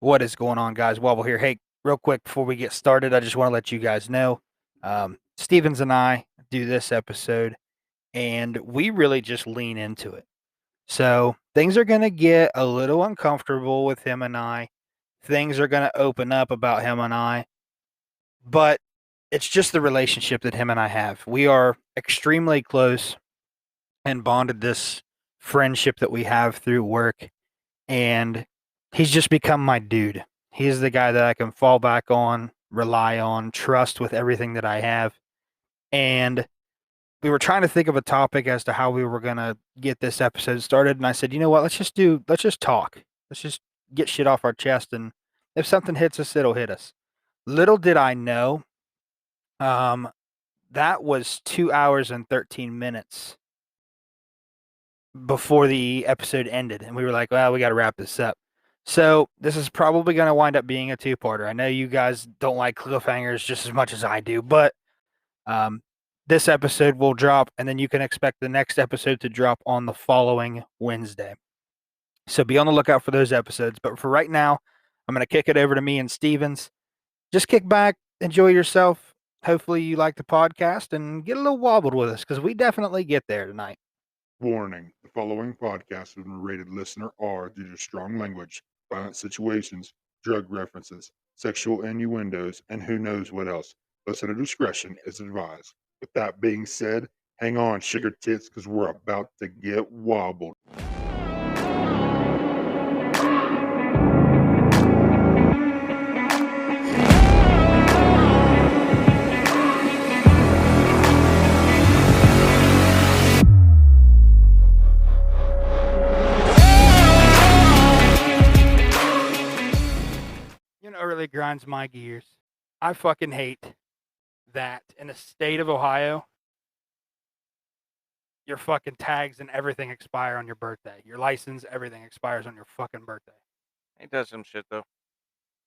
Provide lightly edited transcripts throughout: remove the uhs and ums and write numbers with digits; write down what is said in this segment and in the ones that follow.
What is going on, guys? Wobble here. Hey, real quick before we get started, I just want to let you guys know Stephens and I do this episode, and we really just lean into it. So things are going to get a little uncomfortable with him and I. Things are going to open up about him and I, but it's just the relationship that him and I have. We are extremely close and bonded this friendship that we have through work, and he's just become my dude. He's the guy that I can fall back on, rely on, trust with everything that I have. And we were trying to think of a topic as to how we were going to get this episode started, and I said, "You know what? Let's just talk. Let's just get shit off our chest, and if something hits us, it'll hit us." Little did I know, um that was 2 hours and 13 minutes before the episode ended, and we were like, "Well, we got to wrap this up." So this is probably going to wind up being a two-parter. I know you guys don't like cliffhangers just as much as I do, but um, this episode will drop, and then you can expect the next episode to drop on the following Wednesday. So be on the lookout for those episodes. But for right now, I'm going to kick it over to me and Stephens. Just kick back, enjoy yourself. Hopefully, you like the podcast and get a little wobbled with us because we definitely get there tonight. Warning: the following podcast has been rated listener R due to strong language, violent situations, drug references, sexual innuendos, and who knows what else. Listener discretion is advised. With that being said, hang on, sugar tits, because we're about to get wobbled. You know, it really grinds my gears. I fucking hate that in the state of Ohio, your fucking tags and everything expire on your birthday. Your license, everything expires on your fucking birthday. Ain't that some shit though?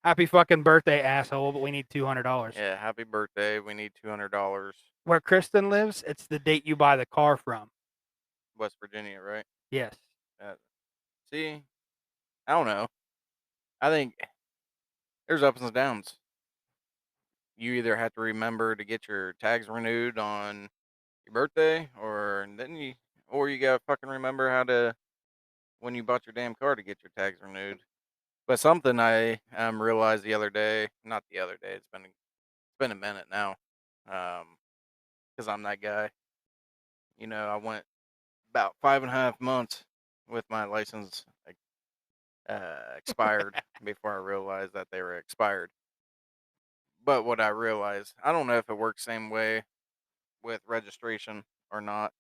Happy fucking birthday, asshole, but we need $200. Yeah, happy birthday. We need $200. Where Kristen lives, it's the date you buy the car from. West Virginia, right? Yes. See, I don't know. I think there's ups and downs. You either have to remember to get your tags renewed on your birthday, or you gotta fucking remember how to when you bought your damn car to get your tags renewed. But something I realized the other day, not the other day, it's been a minute now, because I'm that guy. I went about 5.5 months with my license expired before I realized that they were expired. But what I realized, I don't know if it works same way with registration or not,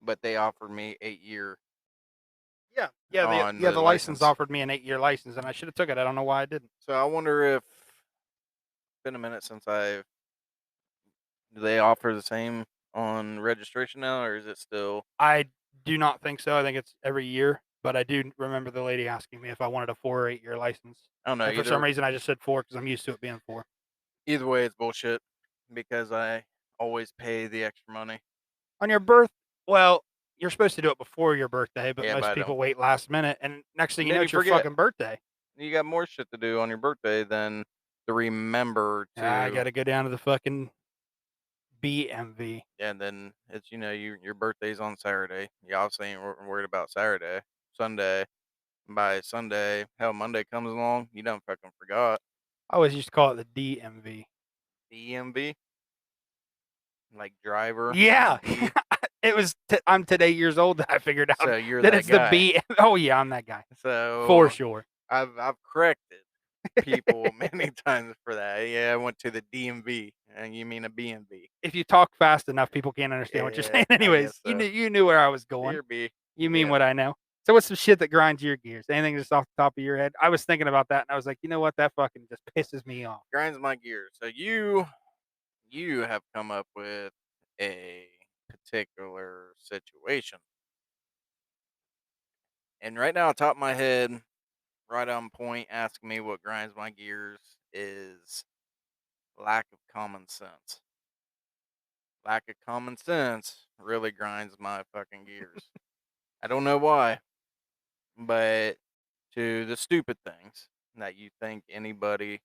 but they offered me 8 year Yeah. on The the license license. offered me an 8-year license, and I should have took it. I don't know why I didn't. So I wonder if it's been a minute since do they offer the same on registration now, or is it still? I do not think so. I think it's every year, but I do remember the lady asking me if I wanted a 4 or 8-year license. I don't know. And for some reason, I just said 4 because I'm used to it being 4. Either way, it's bullshit because I always pay the extra money. On your well, you're supposed to do it before your birthday, but Yeah, most but I people don't. wait last minute, and next thing you Then know, you it's your forget. fucking birthday. You got more shit to do on your birthday than to remember to. I got to go down to the fucking BMV. Yeah, and then it's your birthday's on Saturday. You obviously ain't worried about Saturday, Sunday. By Sunday, hell, Monday comes along, you done fucking forgot. I always used to call it the DMV. DMV, like driver. Yeah. D. It was. I'm today years old that I figured out So you're that that it's guy. the B. Oh yeah, I'm that guy So for sure. I've corrected people many times for that. Yeah, I went to the DMV, and you mean a BMV. If you talk fast enough, people can't understand what you're saying. I Anyways, guess so. you knew where I was going. Here be. You mean Yeah. what I know. So what's some shit that grinds your gears? Anything just off the top of your head? I was thinking about that, and I was like, you know what? That fucking just pisses me off. Grinds my gears. So you have come up with a particular situation. And right now, top of my head, right on point, asking me what grinds my gears is lack of common sense. Lack of common sense really grinds my fucking gears. I don't know why, but to the stupid things. that you think anybody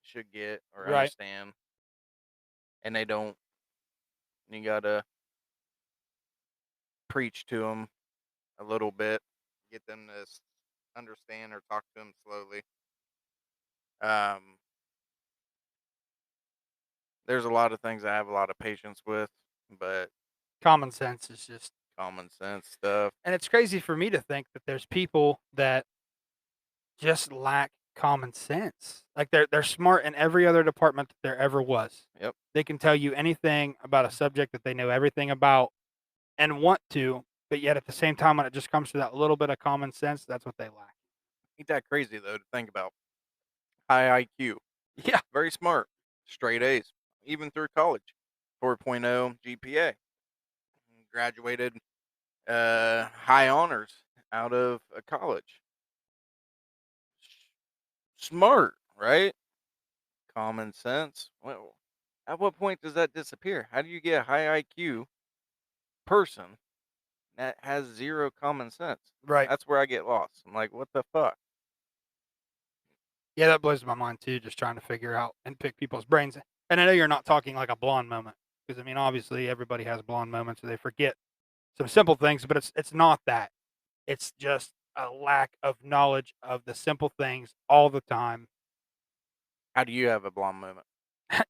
should get or Right. understand, and they don't. You gotta preach to them a little bit, get them to understand or talk to them slowly. Um, there's a lot of things I have a lot of patience with, but Common sense is just, common sense stuff. and it's crazy for me to think that there's people that just lack common sense. Like they're smart in every other department that there ever was. Yep. They can tell you anything about a subject that they know everything about and want to, but yet at the same time, when it just comes to that little bit of common sense, that's what they lack. Ain't that crazy though to think about? High IQ, Yeah. very smart, straight A's, even through college, 4.0 GPA, graduated high honors out of a college. Smart, right? Common sense. Well, at what point does that disappear? How do you get a high IQ person that has zero common sense? Right. That's where I get lost. I'm like, what the fuck? Yeah, that blows my mind too, just trying to figure out and pick people's brains. And I know you're not talking like a blonde moment, because I mean, obviously everybody has blonde moments where they forget some simple things, but it's not that. It's just a lack of knowledge of the simple things all the time. How do you have a blonde moment?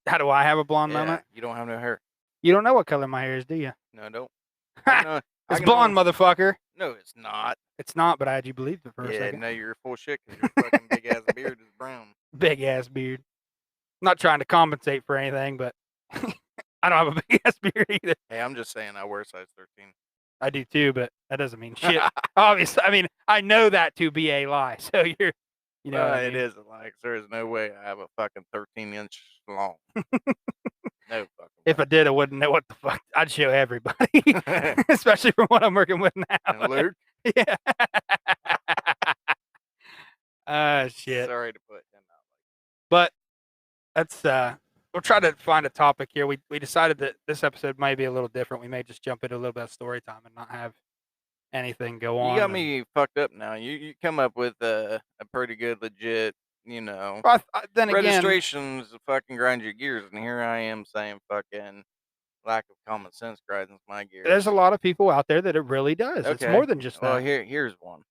How do I have a blonde Yeah, moment? you don't have no hair. You don't know what color my hair is, do you? No, I don't. I know. It's blonde, motherfucker. No, it's not. It's not, but I had you believe it for a Yeah, second. no, you're full shit because your fucking big ass beard is brown. Big ass beard. Not trying to compensate for anything, but I don't have a big ass beard either. Hey, I'm just saying I wear size 13. I do too, but that doesn't mean shit. Obviously, I mean, I know that to be a lie. So you're, you know, what I It mean? is a lie. 'Cause there is no way I have a fucking 13-inch long. No fucking If way. I did, I wouldn't know what the fuck. I'd show everybody, especially from what I'm working with now. And Luke, Yeah. Shit. sorry to put him out. But that's we'll try to find a topic here. We decided that this episode might be a little different. We may just jump into a little bit of story time and not have anything go on. You got and- me fucked up now. You come up with a pretty good legit, Well, then again, registrations fucking grind your gears, and here I am saying fucking lack of common sense grinds my gears. there's a lot of people out there that it really does. It's Okay. more than just Well, that. here's one.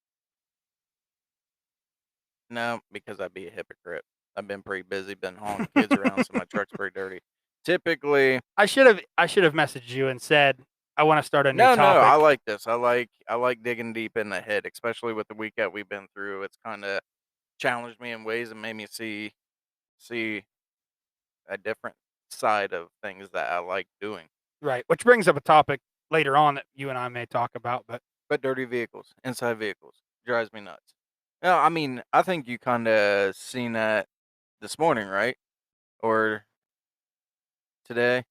No, because I'd be a hypocrite. I've been pretty busy, been hauling kids around, so my truck's pretty dirty. Typically, I should have messaged you and said I want to start a new no, topic. I like this. I like digging deep in the head, especially with the week that we've been through. It's kind of challenged me in ways and made me see a different side of things that I like doing. Right, which brings up a topic later on that you and I may talk about. But dirty vehicles, inside vehicles, drives me nuts. No, I mean, I think you kind of seen that this morning, right? Or today,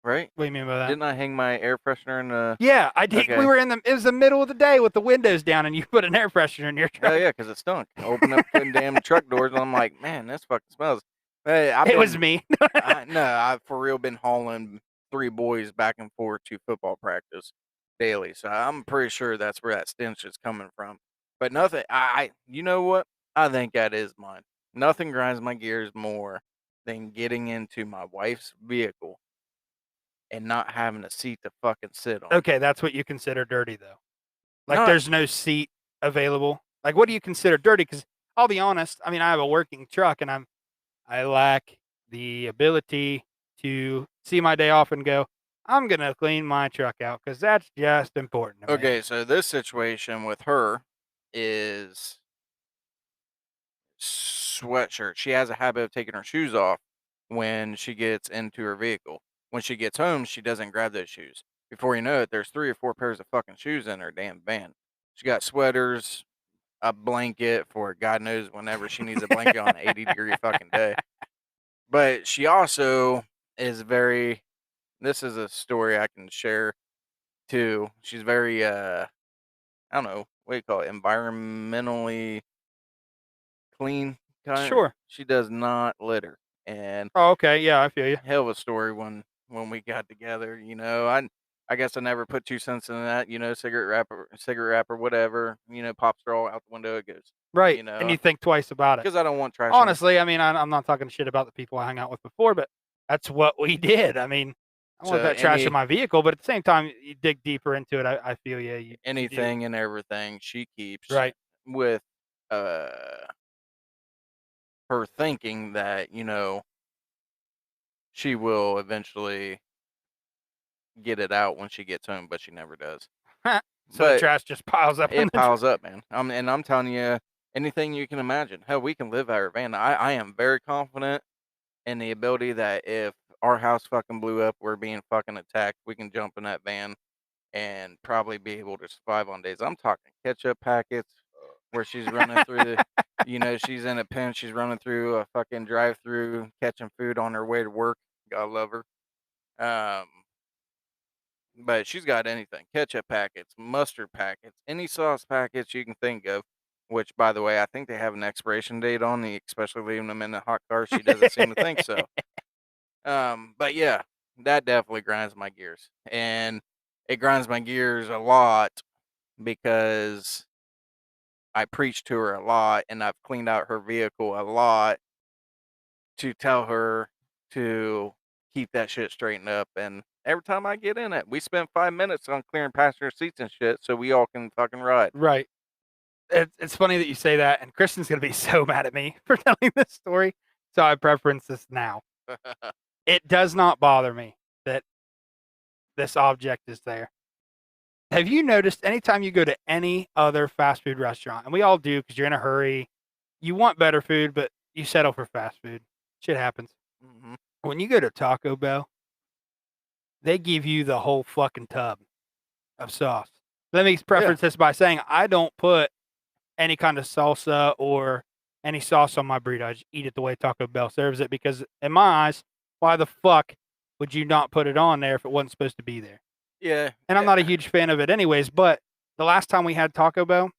right? What do you mean by that? Didn't I hang my air freshener in the? Yeah, I did. Okay. We were it was the middle of the day with the windows down, and you put an air freshener in your truck. Oh yeah, because it stunk. I opened up the damn truck doors, and I'm like, man, this fucking smells. Hey, It was me. I've for real been hauling 3 boys back and forth to football practice daily, so I'm pretty sure that's where that stench is coming from. But nothing. You know what? I think that is mine. Nothing grinds my gears more than getting into my wife's vehicle and not having a seat to fucking sit on. Okay, that's what you consider dirty, though. Like, Not- there's no seat available. Like, what do you consider dirty? Because I'll be honest. I mean, I have a working truck, and I lack the ability to see my day off and go, I'm gonna clean my truck out because that's just important to me. Okay, so this situation with her is sweatshirt. She has a habit of taking her shoes off when she gets into her vehicle. When she gets home, she doesn't grab those shoes. Before you know it, there's 3 or 4 pairs of fucking shoes in her damn van. She got sweaters, a blanket for God knows whenever she needs a blanket on an 80-degree fucking day. But she also is very. This is a story I can share too. She's very I don't know, what do you call it? Environmentally clean kind. Sure. She does not litter. And Oh, okay. Yeah, I feel you. hell of a story when we got together, I guess I never put 2 cents in that, cigarette wrapper, whatever, pop straw out the window it goes, Right. And you think twice about it. because I don't want trash. Honestly, I mean, I'm not talking shit about the people I hung out with before, but that's what we did. I mean, I want So that trash in my vehicle, but at the same time, you dig deeper into it. I feel you do. anything and everything she keeps, Right. with her thinking that she will eventually get it out when she gets home, but she never does. So the trash just piles up. It piles up, man. And I'm telling you, anything you can imagine. Hell, we can live out of our van. I am very confident in the ability that if our house fucking blew up, we're being fucking attacked, we can jump in that van and probably be able to survive on days. I'm talking ketchup packets where she's running through the, she's in a pinch, she's running through a fucking drive-through, catching food on her way to work. God love her. But she's got anything. Ketchup packets, mustard packets, any sauce packets you can think of. Which, by the way, I think they have an expiration date on the, especially leaving them in the hot car. She doesn't seem to think so. But yeah, that definitely grinds my gears. And it grinds my gears a lot because I preach to her a lot and I've cleaned out her vehicle a lot to tell her to keep that shit straightened up. And every time I get in it, we spend 5 minutes on clearing passenger seats and shit so we all can fucking ride. Right. It's funny that you say that, and Kristen's going to be so mad at me for telling this story, so I preference this now. It does not bother me that this object is there. Have you noticed anytime you go to any other fast food restaurant, and we all do because you're in a hurry, you want better food, but you settle for fast food. Shit happens. Mhm. When you go to Taco Bell, they give you the whole fucking tub of sauce. Let me preference this by saying I don't put any kind of salsa or any sauce on my burrito. I just eat it the way Taco Bell serves it because in my eyes, why the fuck would you not put it on there if it wasn't supposed to be there? Yeah. And I'm not a huge fan of it anyways, but the last time we had Taco Bell,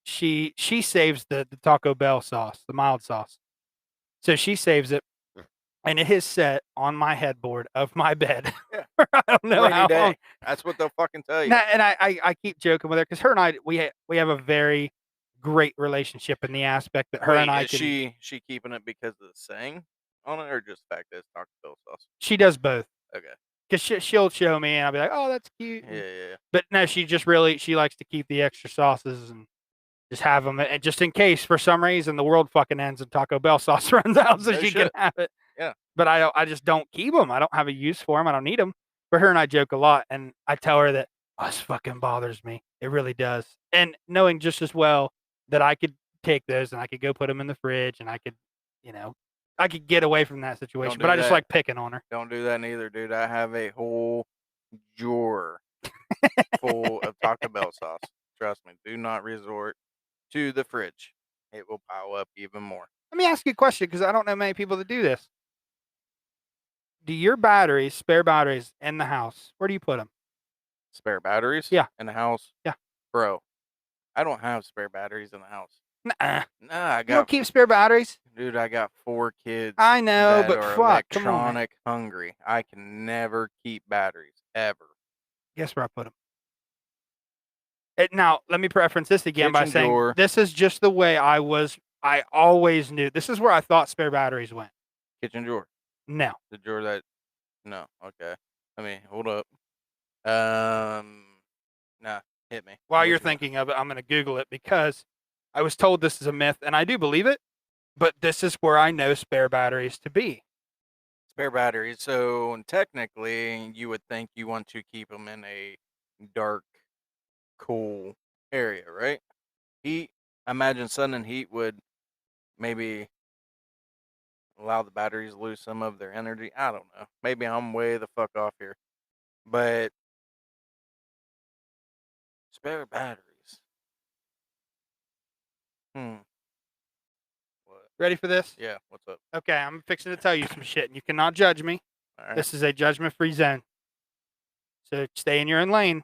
she saves the Taco Bell sauce, the mild sauce. So she saves it, and it is set on my headboard of my bed. Yeah. I don't know Rainy how day. long. That's what they'll fucking tell you. And I keep joking with her because her and I we have a very great relationship in the aspect that her Wait, and I is can. she keeping it because of the saying on it, or just the fact that it's Taco Bell sauce? She does both. Okay. Because she'll show me, and I'll be like, "Oh, that's cute." Yeah. But no, she likes to keep the extra sauces and just have them, and just in case for some reason the world fucking ends and Taco Bell sauce runs out, so she can have it. Yeah. But I just don't keep them. I don't have a use for them. I don't need them. But her and I joke a lot, and I tell her that this fucking bothers me. It really does. And knowing just as well that I could take those and I could go put them in the fridge, and I could, I could get away from that situation. But I just like picking on her. Don't do that neither, dude. I have a whole drawer full of Taco Bell sauce. Trust me. Do not resort to the fridge. It will pile up even more. Let me ask you a question because I don't know many people that do this. Do your batteries, spare batteries in the house, where do you put them? Spare batteries? Yeah. In the house? Yeah. Bro, I don't have spare batteries in the house. Nuh-uh. Nah, You don't keep spare batteries? Dude, I got 4 kids. I know, that but are fuck, come on, man. electronic hungry. I can never keep batteries ever. Guess where I put them? Now, let me preference this again by Kitchen saying drawer. this is just the way I always knew. This is where I thought spare batteries went. Kitchen drawer. No. The drawer that. No. Okay. Let me hold up. Nah. Hit me. While you're thinking of it, I'm going to Google it because I was told this is a myth, and I do believe it. But this is where I know spare batteries to be. Spare batteries. So technically, you would think you want to keep them in a dark, cool area, right? Heat. I imagine sun and heat would maybe allow the batteries to lose some of their energy. I don't know. Maybe I'm way the fuck off here. But spare batteries. What? Ready for this? Yeah, what's up? Okay, I'm fixing to tell you some shit, and you cannot judge me. All right. This is a judgment-free zone. So stay in your own lane.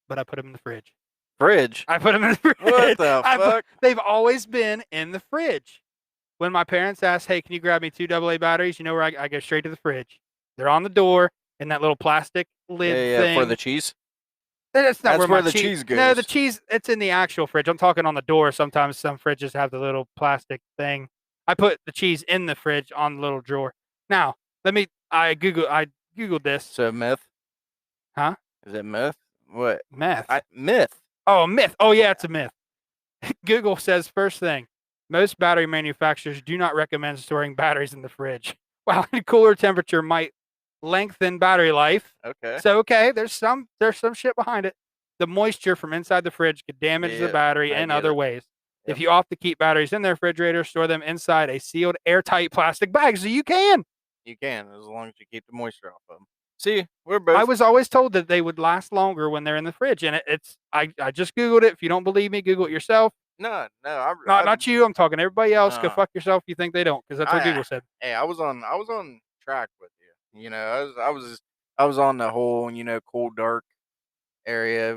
But I put them in the fridge. Fridge? I put them in the fridge. What the fuck? They've always been in the fridge. When my parents ask, hey, can you grab me 2 AA batteries? You know where I go straight to the fridge. They're on the door. in that little plastic lid Yeah, thing. for the cheese. That's not That's where where my the cheese No, the goes. cheese, it's in the actual fridge. I'm talking on the door. Sometimes some fridges have the little plastic thing. I put the cheese in the fridge on the little drawer. Now, I Googled this. So myth? Huh? Is it myth? What? Meth. Myth. Oh, a myth. Oh, yeah, it's a myth. Google says first thing, most battery manufacturers do not recommend storing batteries in the fridge. While a cooler temperature might lengthen battery life. Okay. So okay, there's some shit behind it. The moisture from inside the fridge could damage the Yeah, battery I in get other it. ways. Yep. If you opt to keep batteries in the refrigerator, store them inside a sealed, airtight plastic bag. So you can. You can, as long as you keep the moisture off of them. See, we're both. I was always told that they would last longer when they're in the fridge, and I just Googled it. If you don't believe me, Google it yourself. No. Not you. I'm talking to everybody else. Go No. fuck yourself if you think they don't, because that's what Google said. Hey, I was on track with you. You know, I was on the whole, cold dark area.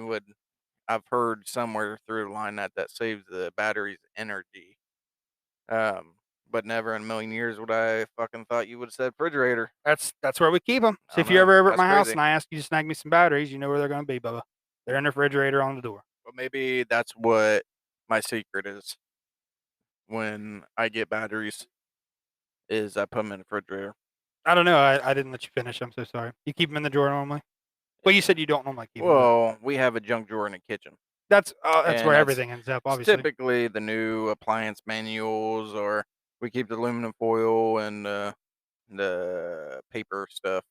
I've heard somewhere through the line that saves the battery's energy. But never in a million years would I fucking thought you would have said refrigerator. That's where we keep them. So I if you're know, ever over at that's my house crazy. and I ask you to snag me some batteries, you know where they're going to be, Bubba. They're in the refrigerator on the door. But maybe that's what my secret is. When I get batteries, is I put them in the refrigerator. I don't know. I didn't let you finish. I'm so sorry. You keep them in the drawer normally? Well, you said you don't normally keep them. Well, we have a junk drawer in the kitchen. That's and where everything ends up, It's obviously. typically the new appliance manuals, or we keep the aluminum foil and the paper stuff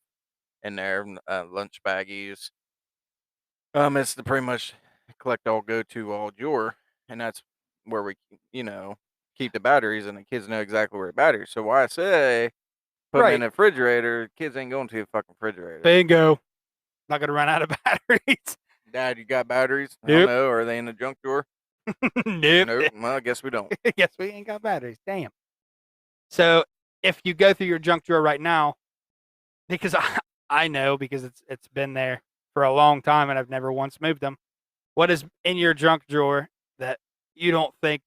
in there, lunch baggies. It's the pretty much collect all, go to all drawer, and that's where we, keep the batteries, and the kids know exactly where the batteries. So why I say put them in the refrigerator, kids ain't going to the fucking refrigerator. Bingo. Not going to run out of batteries. Dad, you got batteries? I Nope. don't know. Are they in the junk drawer? Nope. Well, I guess we don't. Guess we ain't got batteries. Damn. So if you go through your junk drawer right now, because I know because it's been there for a long time and I've never once moved them. What is in your junk drawer that you don't think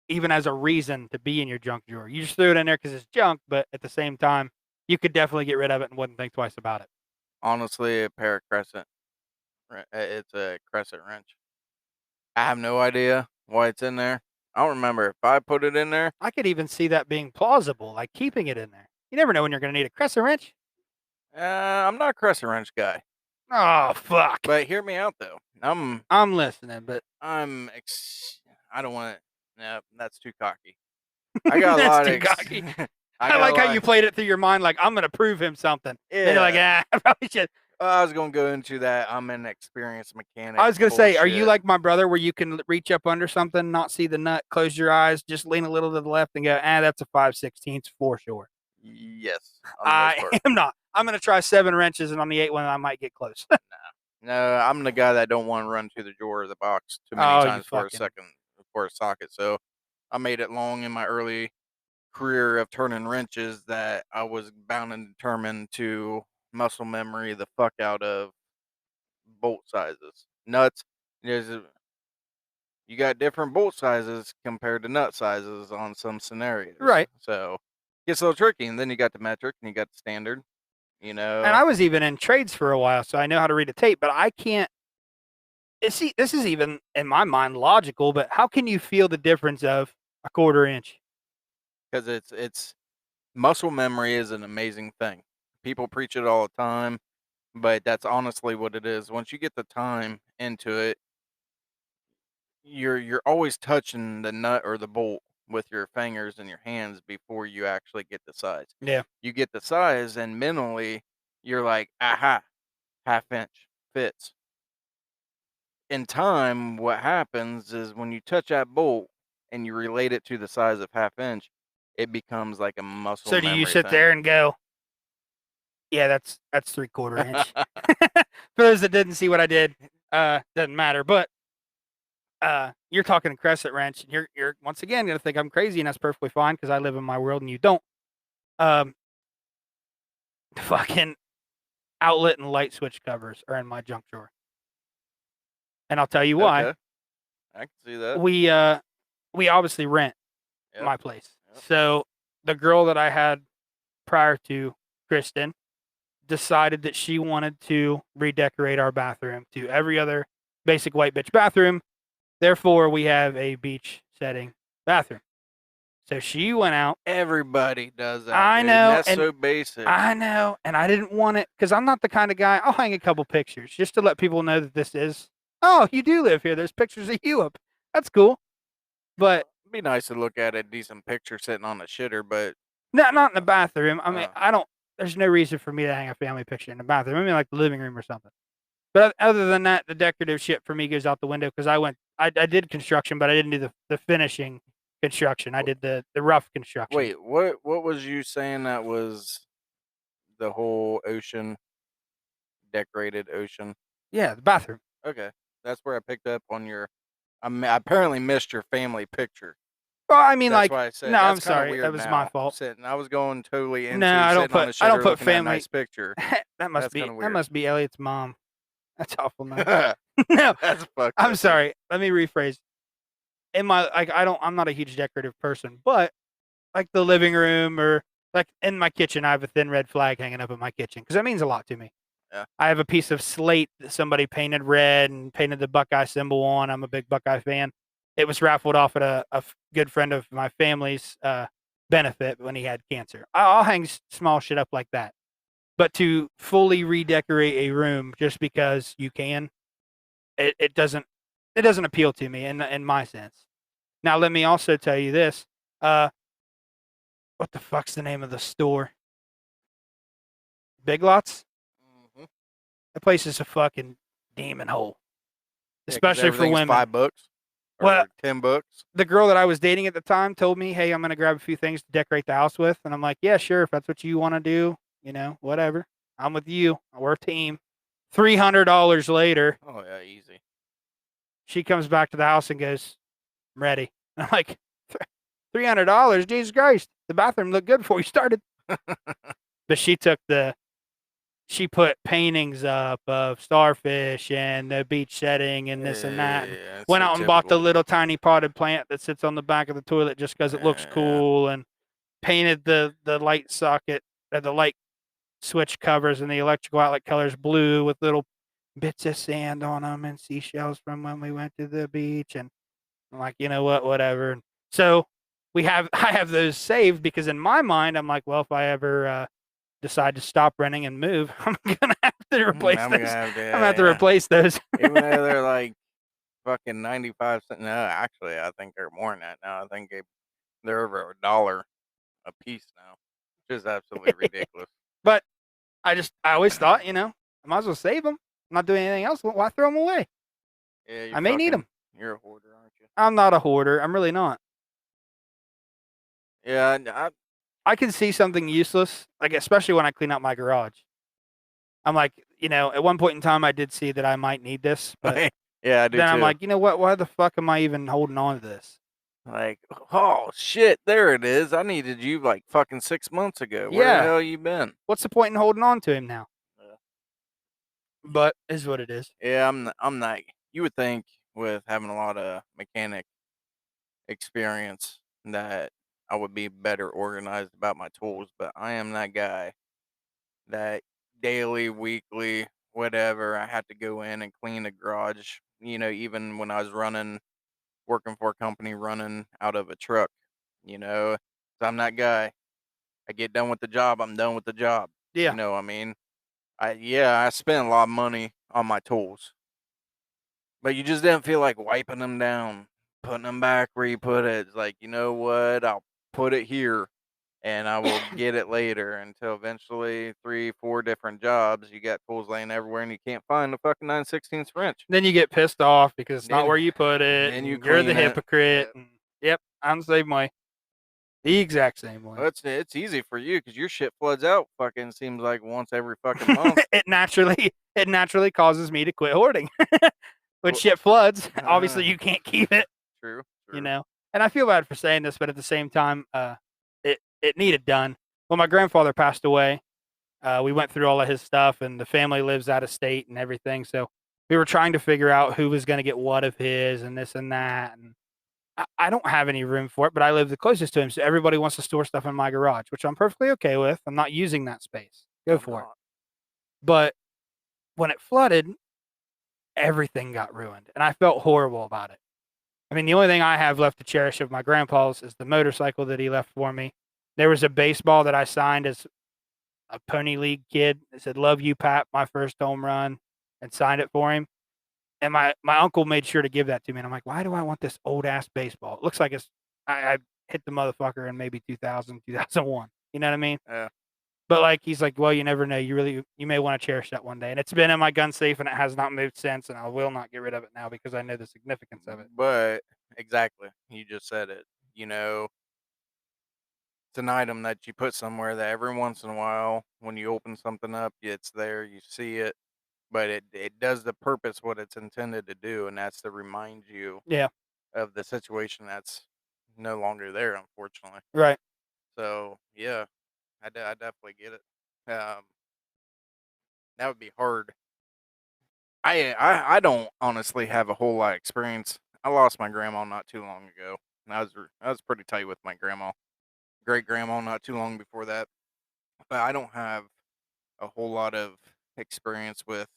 even has a reason to be in your junk drawer? You just threw it in there because it's junk, but at the same time, you could definitely get rid of it and wouldn't think twice about it. Honestly, a pair of crescent. It's a crescent wrench. I have no idea why it's in there. I don't remember if I put it in there. I could even see that being plausible, like keeping it in there. You never know when you're going to need a crescent wrench. I'm not a crescent wrench guy. Oh fuck! But hear me out though. I'm listening, but I don't want it. No, that's too cocky. I got a lot of cocky. I like how you played it through your mind, like I'm going to prove him something. Yeah. Then you're like, I probably should. I was going to go into that. I'm an experienced mechanic. I was going to say, are you like my brother where you can reach up under something, not see the nut, close your eyes, just lean a little to the left and go, that's a 5/16 for sure. Yes. I am not. I'm going to try 7 wrenches, and on the 8th one, I might get close. No, I'm the guy that don't want to run to the drawer of the box too many times for a socket. So I made it long in my early career of turning wrenches that I was bound and determined to muscle memory the fuck out of bolt sizes. Nuts, you got different bolt sizes compared to nut sizes on some scenarios. Right. So it gets a little tricky. And then you got the metric and you got the standard, And I was even in trades for a while, so I know how to read a tape, but I can't. See, this is even, in my mind, logical, but how can you feel the difference of a 1/4 inch? Because it's muscle memory is an amazing thing. People preach it all the time, but that's honestly what it is. Once you get the time into it, you're always touching the nut or the bolt with your fingers and your hands before you actually get the size. Yeah. You get the size and mentally you're like, aha, 1/2 inch fits. In time, what happens is when you touch that bolt and you relate it to the size of 1/2 inch, it becomes like a muscle memory. So do you sit there and go, yeah, that's 3/4 inch. For those that didn't see what I did, doesn't matter. But you're talking a crescent wrench, and you're once again gonna think I'm crazy, and that's perfectly fine because I live in my world and you don't. Fucking outlet and light switch covers are in my junk drawer, and I'll tell you why. Okay. I can see that. We obviously rent my place, so the girl that I had prior to Kristen decided that she wanted to redecorate our bathroom to every other basic white bitch bathroom. Therefore, we have a beach setting bathroom. So she went out. Everybody does that. I dude, know, and that's and so basic. I know, and I didn't want it because I'm not the kind of guy. I'll hang a couple pictures just to let people know that this is. Oh, you do live here. There's pictures of you up. That's cool. But It'd be nice to look at a decent picture sitting on a shitter, but not in the bathroom. I mean, Oh. I don't. There's no reason for me to hang a family picture in the bathroom. I mean, like the living room or something. But other than that, the decorative shit for me goes out the window because I did construction, but I didn't do the finishing construction. I did the rough construction. wait, what was you saying that was the whole ocean, decorated ocean? Yeah, the bathroom. Okay, that's where I picked up on your. I apparently missed your family picture. Well, I mean, That's like, why I said. no, I'm That's kinda sorry. weird That was now, my fault. Sitting, I was going totally into No, I don't sitting on the put. I don't shitter put looking at a family. nice picture. That must That's be. kinda That weird. must be Elliot's mom. That's awful. Nice. No, That's fucked I'm up. sorry. Let me rephrase. In my like, I'm not a huge decorative person, but like the living room or like in my kitchen, I have a thin red flag hanging up in my kitchen because that means a lot to me. Yeah. I have a piece of slate that somebody painted red and painted the Buckeye symbol on. I'm a big Buckeye fan. It was raffled off at a good friend of my family's benefit when he had cancer. I'll hang small shit up like that. But to fully redecorate a room just because you can, it doesn't appeal to me in my sense. Now let me also tell you this. What the fuck's the name of the store? Big Lots? Mhm. That place is a fucking demon hole. Yeah, 'cause Especially for everything's women. $5 or Well, $10. the girl that I was dating at the time told me, "Hey, I'm gonna grab a few things to decorate the house with," and I'm like, "Yeah, sure. If that's what you want to do, whatever. I'm with you. We're a team." $300 later, Oh yeah, easy. she comes back to the house and goes, "I'm ready." And I'm like, $300? Jesus Christ! The bathroom looked good before you started. But she put paintings up of starfish and the beach setting and this and that. And Yeah, went so out and bought the typical. little tiny potted plant that sits on the back of the toilet just because it looks Yeah. cool, and painted the light socket or the light switch covers and the electrical outlet colors blue with little bits of sand on them and seashells from when we went to the beach. And I'm like, you know what, whatever. And so I have those saved because in my mind, I'm like, well, if I ever decide to stop renting and move, I'm gonna have to replace I'm those. gonna have to, I'm gonna have to replace those. Even though they're like fucking 95 cents. No, actually, I think they're more than that now. I think they're over $1 a piece now, which is absolutely ridiculous. But I always thought, I might as well save them. I'm not doing anything else. Why throw them away? Yeah, I may need them. You're a hoarder, aren't you? I'm not a hoarder. I'm really not. Yeah, I can see something useless, like especially when I clean out my garage. I'm like, at one point in time, I did see that I might need this, but yeah, I do then too. I'm like, you know what? Why the fuck am I even holding on to this? Like, oh shit, there it is. I needed you like fucking 6 months ago. Where Yeah. the hell you been? What's the point in holding on to him now? Yeah. But is what it is. Yeah, I'm not. You would think with having a lot of mechanic experience that I would be better organized about my tools, but I am that guy that daily, weekly, whatever, I have to go in and clean the garage. Even when I was working for a company running out of a truck, you know, 'cause I'm that guy. I get done with the job, I'm done with the job. Yeah. You know what I mean? I spent a lot of money on my tools, but you just didn't feel like wiping them down, putting them back where you put it. It's like, you know what? I'll put it here and I will get it later until eventually 3, 4 different jobs. You got tools laying everywhere and you can't find the fucking 9/16 wrench. Then you get pissed off because it's not Then- where you put it. then you And you're the clean it. hypocrite. Yep. And, yep, I'm the same way. The exact same way. Well, it's easy for you because your shit floods out fucking seems like once every fucking month. it naturally causes me to quit hoarding. When Well- shit floods, obviously you can't keep it, True. And I feel bad for saying this, but at the same time, it needed done. When my grandfather passed away, we went through all of his stuff, and the family lives out of state and everything. So we were trying to figure out who was going to get what of his and this and that. And I don't have any room for it, but I live the closest to him. So everybody wants to store stuff in my garage, which I'm perfectly okay with. I'm not using that space. Go for it. But when it flooded, everything got ruined, and I felt horrible about it. I mean, the only thing I have left to cherish of my grandpa's is the motorcycle that he left for me. There was a baseball that I signed as a Pony League kid. It said, "Love you, Pat," my first home run, and signed it for him. And my uncle made sure to give that to me. And I'm like, why do I want this old ass baseball? It looks like I hit the motherfucker in maybe 2000, 2001. You know what I mean? Yeah. But like, he's like, well, you never know. You may want to cherish that one day. And it's been in my gun safe and it has not moved since. And I will not get rid of it now because I know the significance of it. But exactly, you just said it. You know, it's an item that you put somewhere that every once in a while, when you open something up, it's there, you see it, but it does the purpose what it's intended to do, and that's to remind you Yeah. of the situation that's no longer there, unfortunately. Right. So yeah, I definitely get it. That would be hard. I don't honestly have a whole lot of experience. I lost my grandma not too long ago, and I was pretty tight with my grandma, great grandma, not too long before that. But I don't have a whole lot of experience with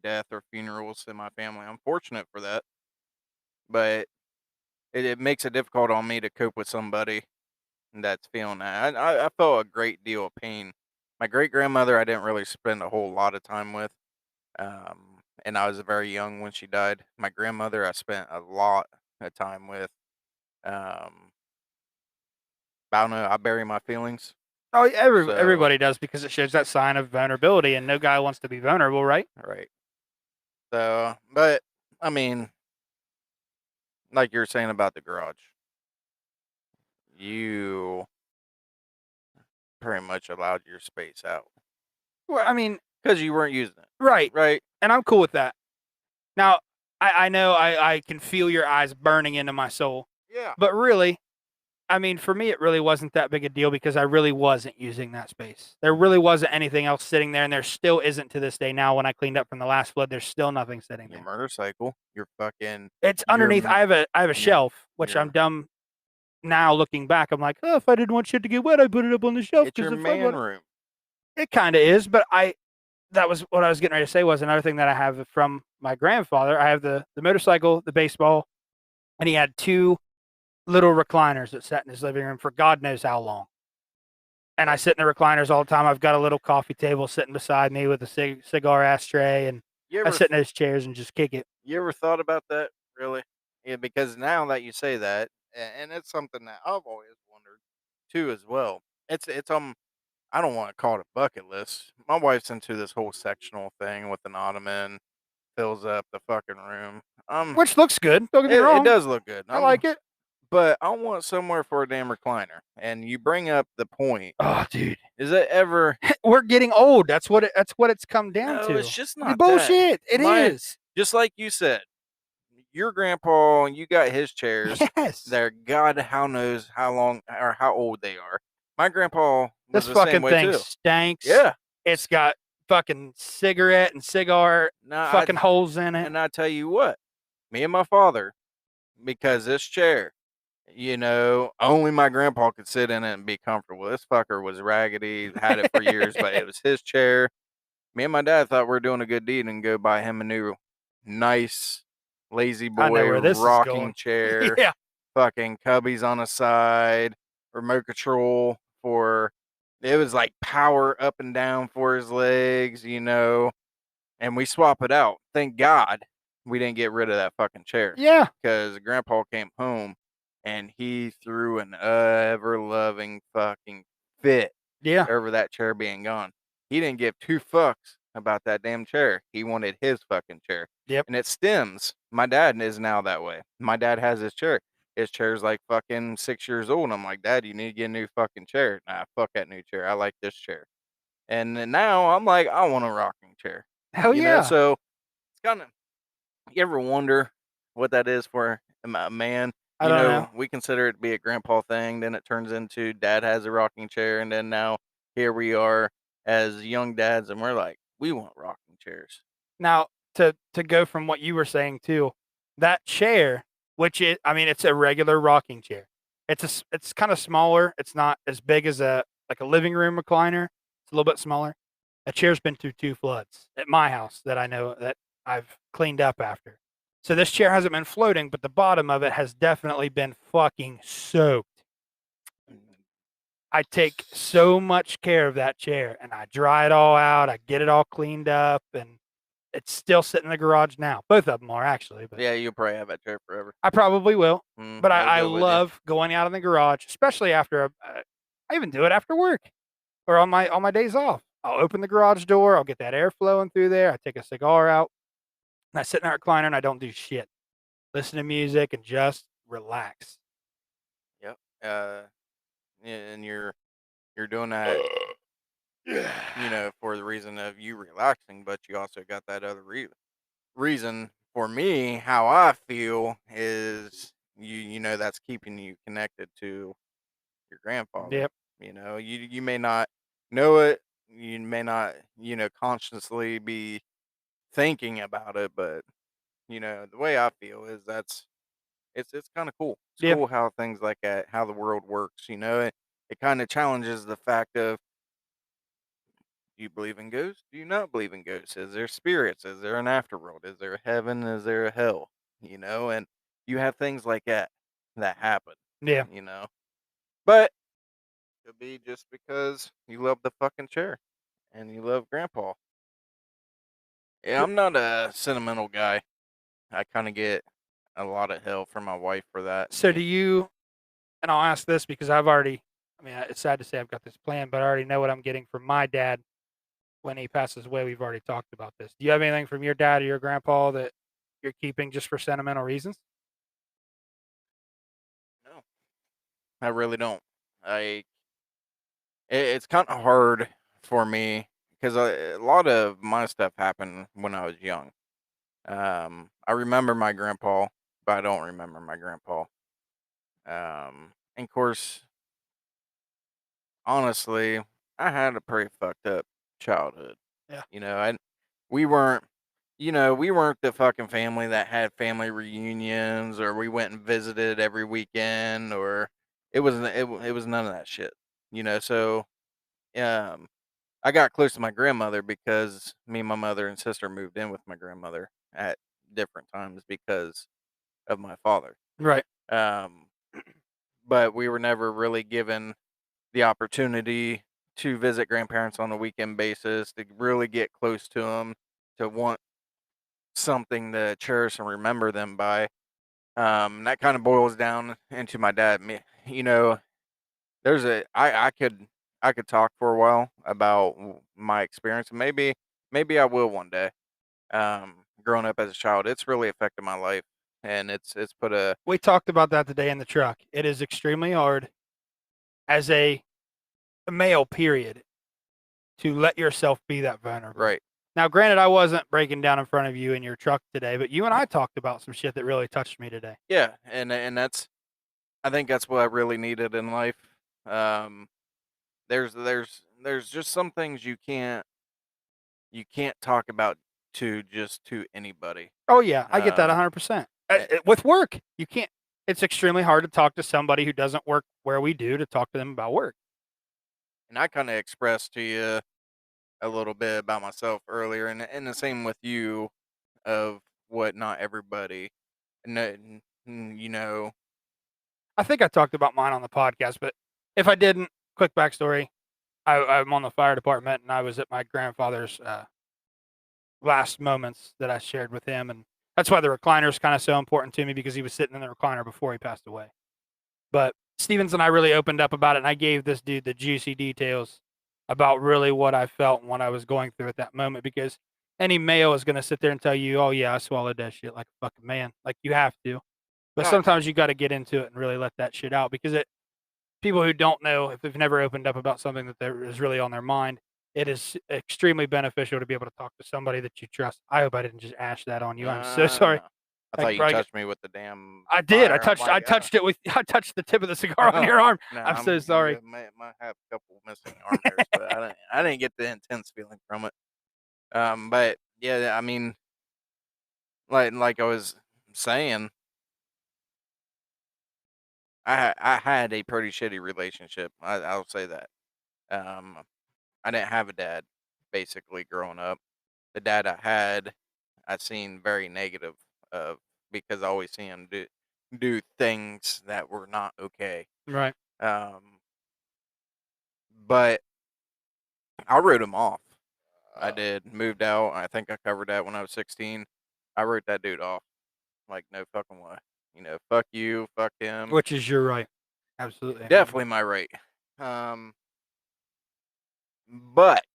death or funerals in my family. I'm fortunate for that, but it makes it difficult on me to cope with somebody that's feeling that. I felt a great deal of pain. My great grandmother, I didn't really spend a whole lot of time with, and I was very young when she died. My grandmother, I spent a lot of time with. Um, I don't know. I bury my feelings. Oh, So everybody does because it shows that sign of vulnerability, and no guy wants to be vulnerable, right? right. So, but I mean, like you were saying about the garage, you pretty much allowed your space out Well, I mean, because you weren't using it, right. right? And I'm cool with that. Now, I know I can feel your eyes burning into my soul, Yeah. but really, I mean, for me, it really wasn't that big a deal because I really wasn't using that space. There really wasn't anything else sitting there, and there still isn't to this day. Now, when I cleaned up from the last flood, there's still nothing sitting Your there. motorcycle, your fucking, It's your underneath. m- I have a your shelf, which I'm your dumb now looking back. I'm like, oh, if I didn't want shit to get wet, I put it up on the shelf it's because your the flood. man room. It kind of is, but that was what I was getting ready to say. Was another thing that I have from my grandfather. I have the motorcycle, the baseball, and he had two little recliners that sat in his living room for God knows how long. And I sit in the recliners all the time. I've got a little coffee table sitting beside me with a cigar ashtray, and You I ever sit in those chairs and just kick it. you ever thought about that? Really? Yeah, because now that you say that, and it's something that I've always wondered too as well. It's I don't want to call it a bucket list. My wife's into this whole sectional thing with an ottoman, fills up the fucking room. Which looks good. Don't get me It wrong. does look good. I like it. But I want somewhere for a damn recliner. And you bring up the point. Oh, dude. Is it ever? We're getting old. That's what it's come down No, to. it's just The not that. bullshit. It is. Just like you said, your grandpa, you got his chairs. Yes. They're God how knows how long or how old they are. My grandpa was This the same fucking way thing too. stinks. Yeah. It's got fucking cigarette and cigar fucking holes in it. And I tell you what, me and my father, because this chair, you know, only my grandpa could sit in it and be comfortable. This fucker was raggedy, had it for years, but it was his chair. Me and my dad thought we were doing a good deed and go buy him a new, nice, lazy I know boy where this is rocking going. chair. Yeah. Fucking cubbies on the side, remote control for. It was like power up and down for his legs, you know. And we swap it out. Thank God we didn't get rid of that fucking chair. Yeah. Because grandpa came home and he threw an ever loving fucking fit over that chair being gone. He didn't give two fucks about that damn chair. He wanted his fucking chair. Yep. And it stems. My dad is now that way. My dad has his chair. His chair's like fucking 6 years old. And I'm like, Dad, you need to get a new fucking chair. Nah, fuck that new chair. I like this chair. And then now I'm like, I want a rocking chair. Hell you yeah. know, so it's kind of, you ever wonder what that is for a man? I don't know. We consider it to be a grandpa thing. Then it turns into dad has a rocking chair. And then now here we are as young dads and we're like, we want rocking chairs. Now, to go from what you were saying too, that chair, which is, I mean, it's a regular rocking chair. It's kind of smaller. It's not as big as a living room recliner. It's a little bit smaller. A chair's been through 2 floods at my house that I know that I've cleaned up after. So this chair hasn't been floating, but the bottom of it has definitely been fucking soaked. I take so much care of that chair, and I dry it all out. I get it all cleaned up, and it's still sitting in the garage now. Both of them are actually, but Yeah, you'll probably have that chair forever. I probably will. But It'll I go with you. love going out in the garage, especially after I even do it after work or on my days off. I'll open the garage door. I'll get that air flowing through there. I take a cigar out, and I sit in that recliner, and I don't do shit. Listen to music and just relax. Yep. And you're doing that, for the reason of you relaxing, but you also got that other reason. For me, how I feel is that's keeping you connected to your grandfather. Yep. You may not know it, you may not consciously be thinking about it, but the way I feel is it's kind of cool. It's Yeah. cool how things like that, how the world works. It kind of challenges the fact of, do you believe in ghosts? Do you not believe in ghosts? Is there spirits? Is there an afterworld? Is there a heaven? Is there a hell? And you have things like that happen. Yeah. But it could be just because you love the fucking chair and you love Grandpa. Yeah, I'm not a sentimental guy. I kind of get a lot of hell from my wife for that. So do you? And I'll ask this because I mean, it's sad to say I've got this plan, but I already know what I'm getting from my dad when he passes away. We've already talked about this. Do you have anything from your dad or your grandpa that you're keeping just for sentimental reasons? No, I really don't. It's kind of hard for me because a lot of my stuff happened when I was young. I remember my grandpa, but I don't remember my grandpa. And of course, honestly, I had a pretty fucked up childhood. Yeah. And we weren't, we weren't the fucking family that had family reunions, or we went and visited every weekend, or it was none of that shit. So um, I got close to my grandmother because me and my mother and sister moved in with my grandmother at different times because of my father. Right. Um, but we were never really given the opportunity to visit grandparents on a weekend basis, to really get close to them, to want something to cherish and remember them by. That kind of boils down into my dad. There's I could talk for a while about my experience, and maybe I will one day. Growing up as a child, it's really affected my life, and it's put a We talked about that today in the truck. It is extremely hard as a male, period, to let yourself be that vulnerable. right. Now, granted, I wasn't breaking down in front of you in your truck today, but you and I talked about some shit that really touched me today. Yeah, and I think that's what I really needed in life. Um, there's just some things you can't talk about to anybody. Oh yeah, I get that Um, 100%. a- With work, you can't. It's extremely hard to talk to somebody who doesn't work where we do to talk to them about work. and I kind of expressed to you a little bit about myself earlier, and the same with you, of what not everybody, n- n- you know, I think I talked about mine on the podcast, but if I didn't, quick backstory: I'm on the fire department, and I was at my grandfather's last moments that I shared with him, and that's why the recliner is kind of so important to me because he was sitting in the recliner before he passed away. But Stevens and I really opened up about it, and I gave this dude the juicy details about really what I felt and what I was going through at that moment. Because any male is going to sit there and tell you, "Oh yeah, I swallowed that shit like a fucking man," like you have to. But not sometimes you got to get into it and really let that shit out because people who don't know, if they've never opened up about something that there is really on their mind, it is extremely beneficial to be able to talk to somebody that you trust. I hope I didn't just ash that on you. I'm so sorry. no. I I thought could you probably touched me with the damn I did. fire. I'm I like, touched it with I touched the tip of the cigar on your arm. no, I'm so I'm sorry. good. Might have a couple missing arm hairs, but I didn't get the intense feeling from it. But yeah, I mean, like I was saying, I had a pretty shitty relationship. I'll say that. Um, I didn't have a dad. basically growing up. The dad I had, I seen very negative of because I always see him do things that were not okay. Right. But I wrote him off. I Uh, did. Moved out. I think I covered that when I was 16. I wrote that dude off. Like, no fucking way. Fuck you, fuck him. Which is your right. Absolutely. Definitely my right. But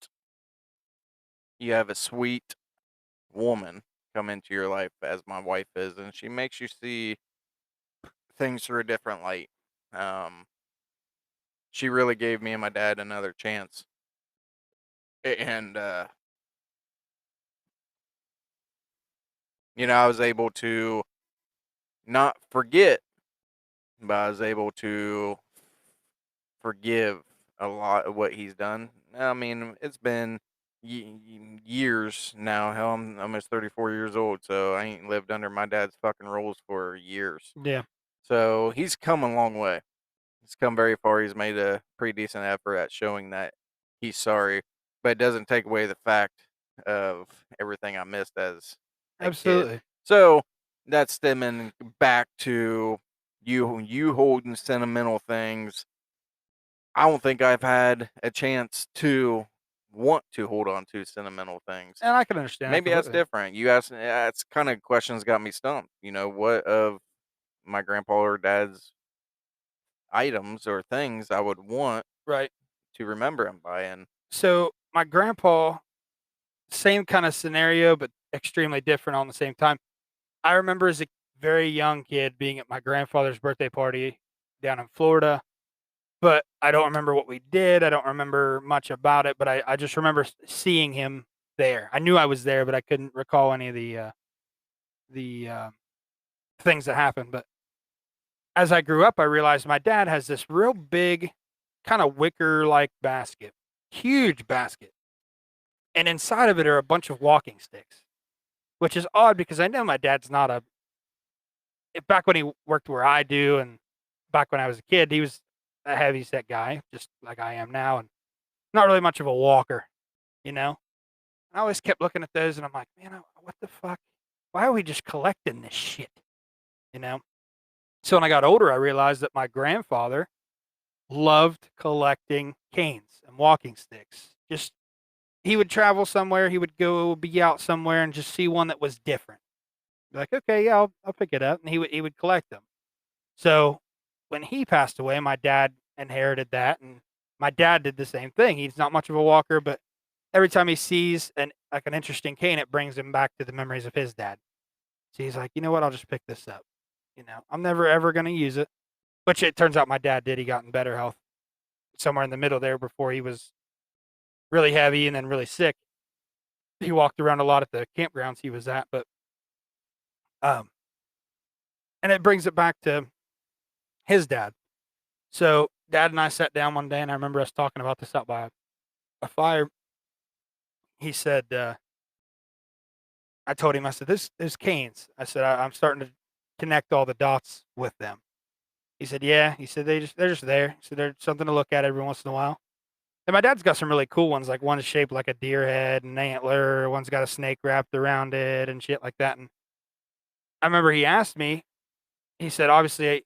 you have a sweet woman come into your life as my wife is, and she makes you see things through a different light. She really gave me and my dad another chance. And, I was able to not forget, but I was able to forgive a lot of what he's done. I mean, it's been years now. Hell, I'm almost 34 years old, so I ain't lived under my dad's fucking rules for years. Yeah. So he's come a long way. He's come very far. He's made a pretty decent effort at showing that he's sorry, but it doesn't take away the fact of everything I missed as a kid. Absolutely. So that's stemming back to you holding sentimental things. I don't think I've had a chance to want to hold on to sentimental things. And I can understand that Maybe that's completely. different. You asked, that's kind of questions got me stumped. What of my grandpa or dad's items or things I would want Right. to remember him by? And So my grandpa, same kind of scenario, but extremely different all the same time. I remember as a very young kid being at my grandfather's birthday party down in Florida, but I don't remember what we did. I don't remember much about it, but I just remember seeing him there. I knew I was there, but I couldn't recall any of the things that happened. But as I grew up, I realized my dad has this real big, kind of wicker like basket, huge basket. And inside of it are a bunch of walking sticks, which is odd because I know my dad's not back when he worked where I do and back when I was a kid, he was a heavy set guy, just like I am now, and not really much of a walker, you know? I always kept looking at those and I'm like, man, what the fuck? Why are we just collecting this shit? You know? So when I got older, I realized that my grandfather loved collecting canes and walking sticks. Just he would travel somewhere, he would go be out somewhere and just see one that was different. Be like, okay, yeah, I'll pick it up, and he would collect them. So when he passed away, my dad inherited that, and my dad did the same thing. He's not much of a walker, but every time he sees an interesting cane, it brings him back to the memories of his dad. So he's like, you know what? I'll just pick this up. I'm never ever going to use it, which it turns out my dad did. He got in better health somewhere in the middle there before he was really heavy and then really sick. He walked around a lot at the campgrounds he was at, but um, and it brings it back to his dad. So dad and I sat down one day, and I remember us talking about this out by a fire. He said, I told him, I said, there's canes. I said, I'm starting to connect all the dots with them. He said, yeah. He said, they're just there. He said, they're something to look at every once in a while. And my dad's got some really cool ones. Like one's shaped like a deer head and antler. One's got a snake wrapped around it and shit like that. And I remember he asked me, he said, obviously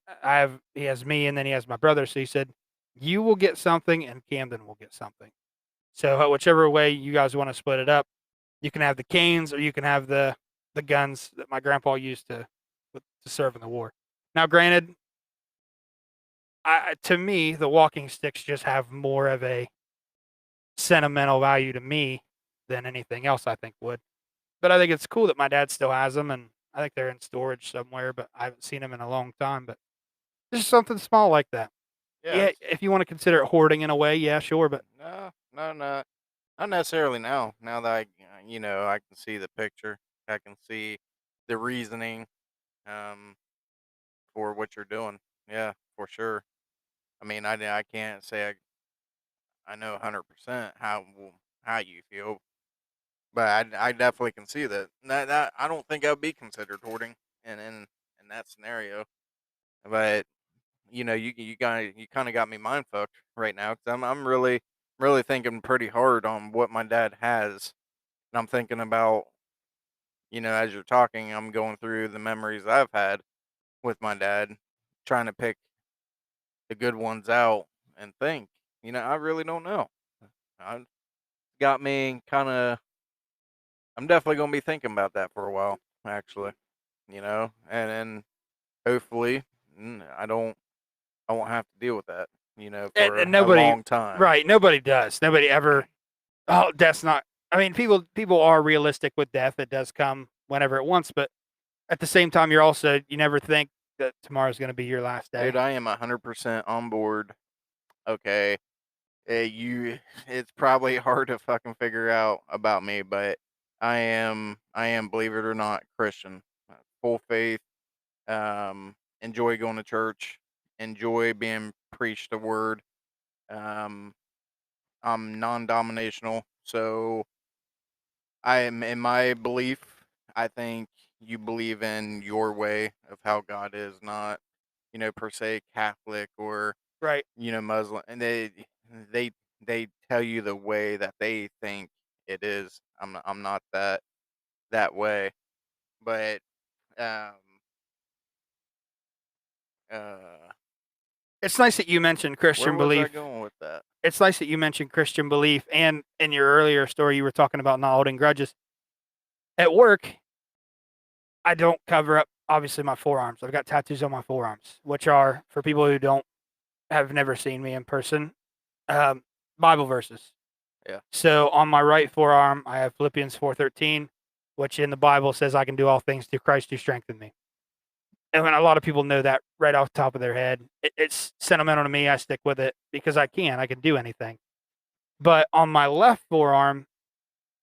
he has me and then he has my brother. So he said, you will get something and Camden will get something. So whichever way you guys want to split it up, you can have the canes or you can have the guns that my grandpa used to serve in the war. Now, granted, to me, the walking sticks just have more of a sentimental value to me than anything else I think would. But I think it's cool that my dad still has them, and I think they're in storage somewhere, but I haven't seen them in a long time. But just something small like that. yeah, Yeah, if you want to consider it hoarding in a way, yeah, sure. But no, no, no, not necessarily now. Now that I can see the picture, I can see the reasoning, um, for what you're doing. Yeah, for sure. I mean, I can't say I know 100% how you feel, but I definitely can see that. That I don't think I'd be considered hoarding in that scenario. But you kind of got me mind fucked right now because I'm really really thinking pretty hard on what my dad has. And I'm thinking about, as you're talking, I'm going through the memories I've had with my dad, trying to pick the good ones out and think. I really don't know. I got me kind of. I'm definitely gonna be thinking about that for a while, actually. And hopefully, I won't have to deal with that. For And a nobody, long time. right? Nobody does. Nobody ever. Oh, death's not. I mean, people are realistic with death. It does come whenever it wants, but at the same time, you never think that tomorrow's going to be your last day. Dude, I am 100% on board. Okay, it's probably hard to fucking figure out about me, but I am, believe it or not, Christian. Full faith. Enjoy going to church. Enjoy being preached the word. Um, I'm non-dominational, so I am in my belief. I think you believe in your way of how God is, not per se Catholic or Right. Muslim, and they they tell you the way that they think it is. I'm not that way, but um uh It's nice that you mentioned where Christian was I belief. going with that? It's nice that you mentioned Christian belief, and in your earlier story, you were talking about not holding grudges. At work, I don't cover up obviously my forearms. I've got tattoos on my forearms, which are for people who don't have never seen me in person, um, Bible verses. Yeah. So on my right forearm, I have Philippians 4:13, which in the Bible says, "I can do all things through Christ who strengthened me." And when a lot of people know that right off the top of their head, it's sentimental to me. I stick with it because I can do anything. But on my left forearm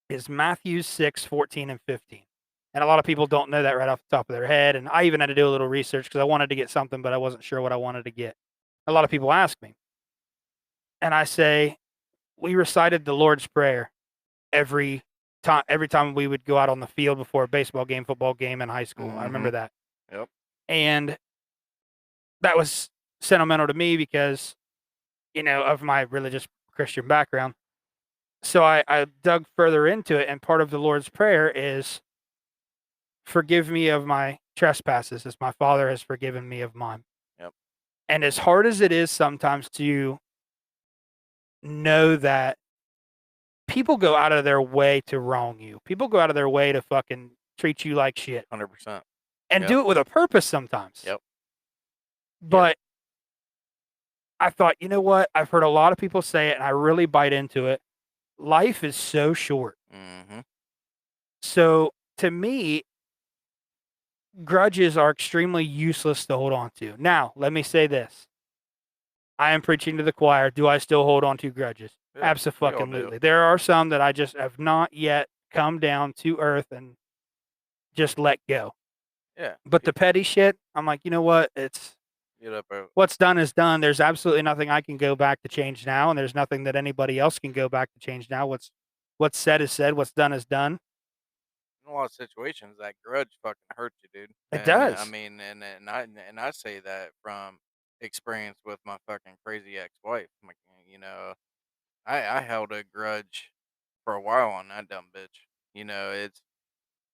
is Matthew 6:14 and 15. And a lot of people don't know that right off the top of their head. And I even had to do a little research because I wanted to get something, but I wasn't sure what I wanted to get. A lot of people ask me. And I say, we recited the Lord's Prayer every time we would go out on the field before a baseball game, football game in high school. I remember that. Yep. And that was sentimental to me because, of my religious Christian background. So I dug further into it, and part of the Lord's Prayer is, forgive me of my trespasses as my Father has forgiven me of mine. Yep. And as hard as it is sometimes to know that people go out of their way to wrong you, people go out of their way to fucking treat you like shit 100%. and Yep. do it with a purpose sometimes. Yep. But I thought, you know what? I've heard a lot of people say it, and I really bite into it. Life is so short. Mm-hmm. So to me, grudges are extremely useless to hold on to. Now, let me say this. I am preaching to the choir. Do I still hold on to grudges? Yeah, Absolutely. There are some that I just have not yet come down to earth and just let go. Yeah. But the petty shit, I'm like, you know what? What's done is done. There's absolutely nothing I can go back to change now, and there's nothing that anybody else can go back to change now. What's said is said. What's done is done. In a lot of situations, that grudge fucking hurts you, dude. It And does. I mean, and I say that from experience with my fucking crazy ex-wife. Like, I held a grudge for a while on that dumb bitch. It's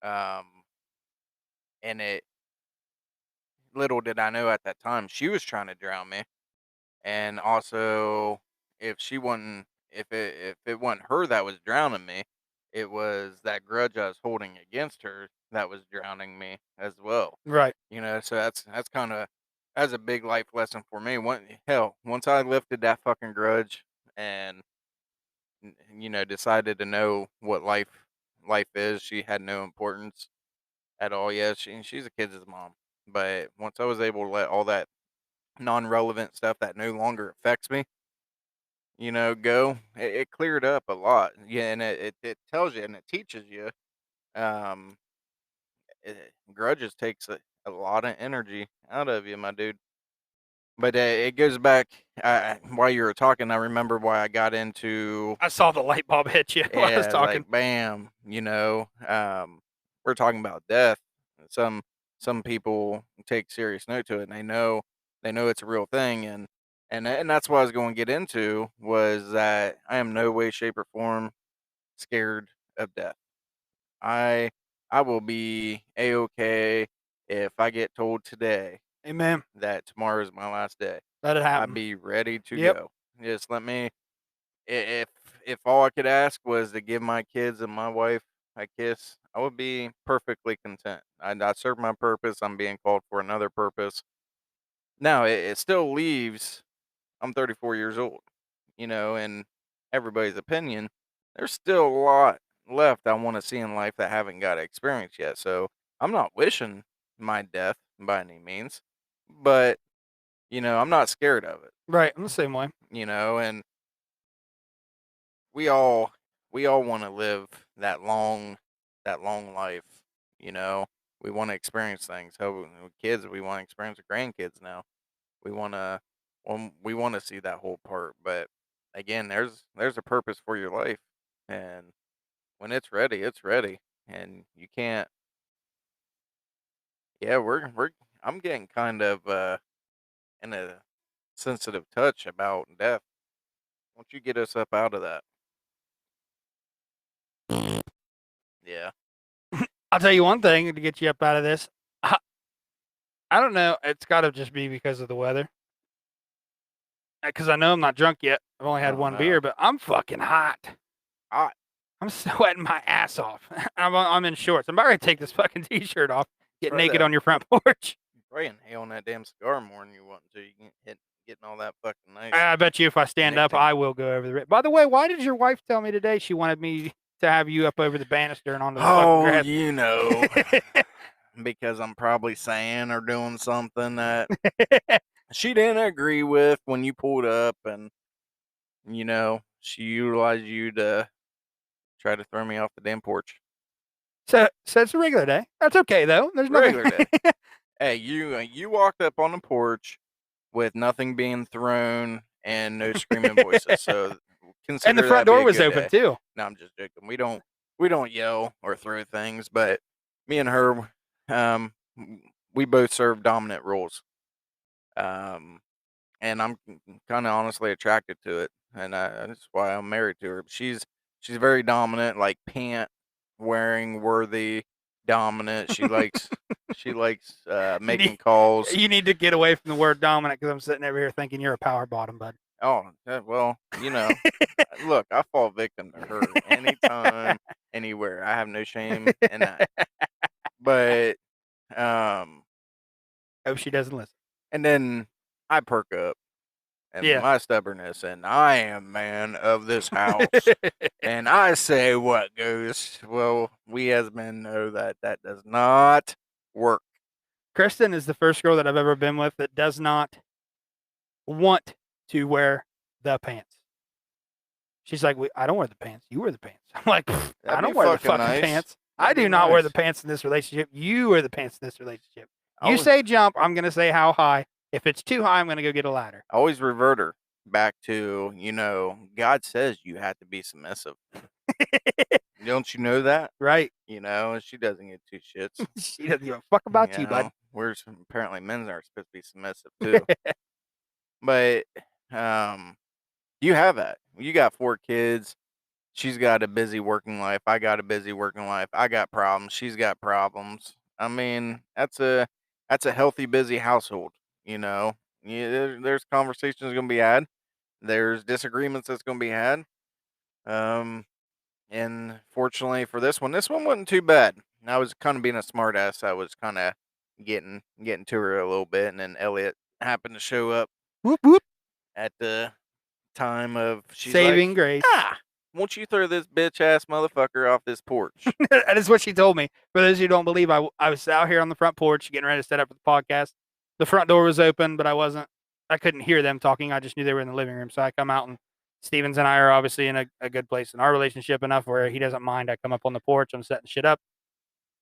um, and it little did I know at that time she was trying to drown me, and also if it wasn't her that was drowning me, it was that grudge I was holding against her that was drowning me as well. Right. So that's a big life lesson for me. Once I lifted that fucking grudge and decided to know what life is, she had no importance at all. Yeah, she's a kid's mom, but once I was able to let all that non-relevant stuff that no longer affects me, go, it cleared up a lot. Yeah, and it tells you and it teaches you. Um, Grudges takes a lot of energy out of you, my dude. But it goes back. While you were talking, I remember why I got into. I saw the light bulb hit you while I was Yeah, talking. like bam. We're talking about death. Some people take serious note to it, and they know it's a real thing, And that's what I was going to get into, was that I am no way, shape, or form scared of death. I will be A-okay if I get told today Amen. that tomorrow is my last day. Let it I'd happen. be ready to Yep. go. Just let me. If all I could ask was to give my kids and my wife a kiss, I would be perfectly content. I served my purpose. I'm being called for another purpose. Now it still leaves. I'm 34 years old, in everybody's opinion, there's still a lot left I want to see in life that I haven't got to experience yet. So I'm not wishing my death by any means, but I'm not scared of it. Right. I'm the same way. And we all want to live that long life. You know, we want to experience things. So kids, we want to experience the grandkids now. We want to we want to see that whole part, but again, there's a purpose for your life, and when it's ready, it's ready, and you can't. Yeah, we're I'm getting kind of in a sensitive touch about death. Won't you get us up out of that? Yeah. I'll tell you one thing to get you up out of this. I don't know. It's got to just be because of the weather. Because I know I'm not drunk yet. I've only had Oh, one no. beer, but I'm fucking hot. Hot. I'm sweating my ass off. I'm in shorts. I'm about ready to take this fucking t-shirt off, get Try naked that. on your front porch. Probably inhaling that damn cigar more than you want to. You get getting all that fucking nice. I bet you if I stand up, nicotine. I will go over the rim. By the way, why did your wife tell me today she wanted me to have you up over the banister and onto the fucking grass? You know, because I'm probably saying or doing something that she didn't agree with when you pulled up, and she utilized you to try to throw me off the damn porch. So it's a regular day. That's okay though. There's nothing. Regular day. Hey, you walked up on the porch with nothing being thrown and no screaming voices. So consider And the that front be door a was good open day. too. No, I'm just joking. We don't yell or throw things, but me and her, we both serve dominant roles. And I'm kind of honestly attracted to it, and that's why I'm married to her. She's very dominant, like pant wearing worthy, dominant. She likes making calls. You need to get away from the word dominant because I'm sitting over here thinking you're a power bottom, bud. Oh, well, look, I fall victim to her anytime, anywhere. I have no shame in that. But Hope she doesn't listen. and then I perk up. And Yeah. my stubbornness, and I am man of this house, and I say what goes. Well, we as men know that does not work. Kristen is the first girl that I've ever been with that does not want to wear the pants. She's like, I don't wear the pants. You wear the pants. I'm like, I don't wear the fucking nice. pants. That'd I be do not wear the nice. pants in this relationship. You wear the pants in this relationship. You Always- say jump, I'm going to say how high. If it's too high, I'm going to go get a ladder. Always revert her back to, God says you have to be submissive. Don't you know that? Right. She doesn't get two shits. She doesn't give a fuck about you, bud. Apparently men are supposed to be submissive too. But you have that. You got 4 kids. She's got a busy working life. I got a busy working life. I got problems. She's got problems. I mean, that's a healthy, busy household. Yeah, there's conversations going to be had. There's disagreements that's going to be had. And fortunately for this one wasn't too bad. I was kind of being a smartass. I was kind of getting to her a little bit, and then Elliot happened to show up Whoop, whoop. at the time of Saving grace. Won't you throw this bitch ass motherfucker off this porch? That is what she told me. For those who don't believe, I was out here on the front porch getting ready to set up for the podcast. The front door was open, but I couldn't hear them talking. I just knew they were in the living room. So I come out, and Stephens and I are obviously in a good place in our relationship enough where he doesn't mind. I come up on the porch, I'm setting shit up,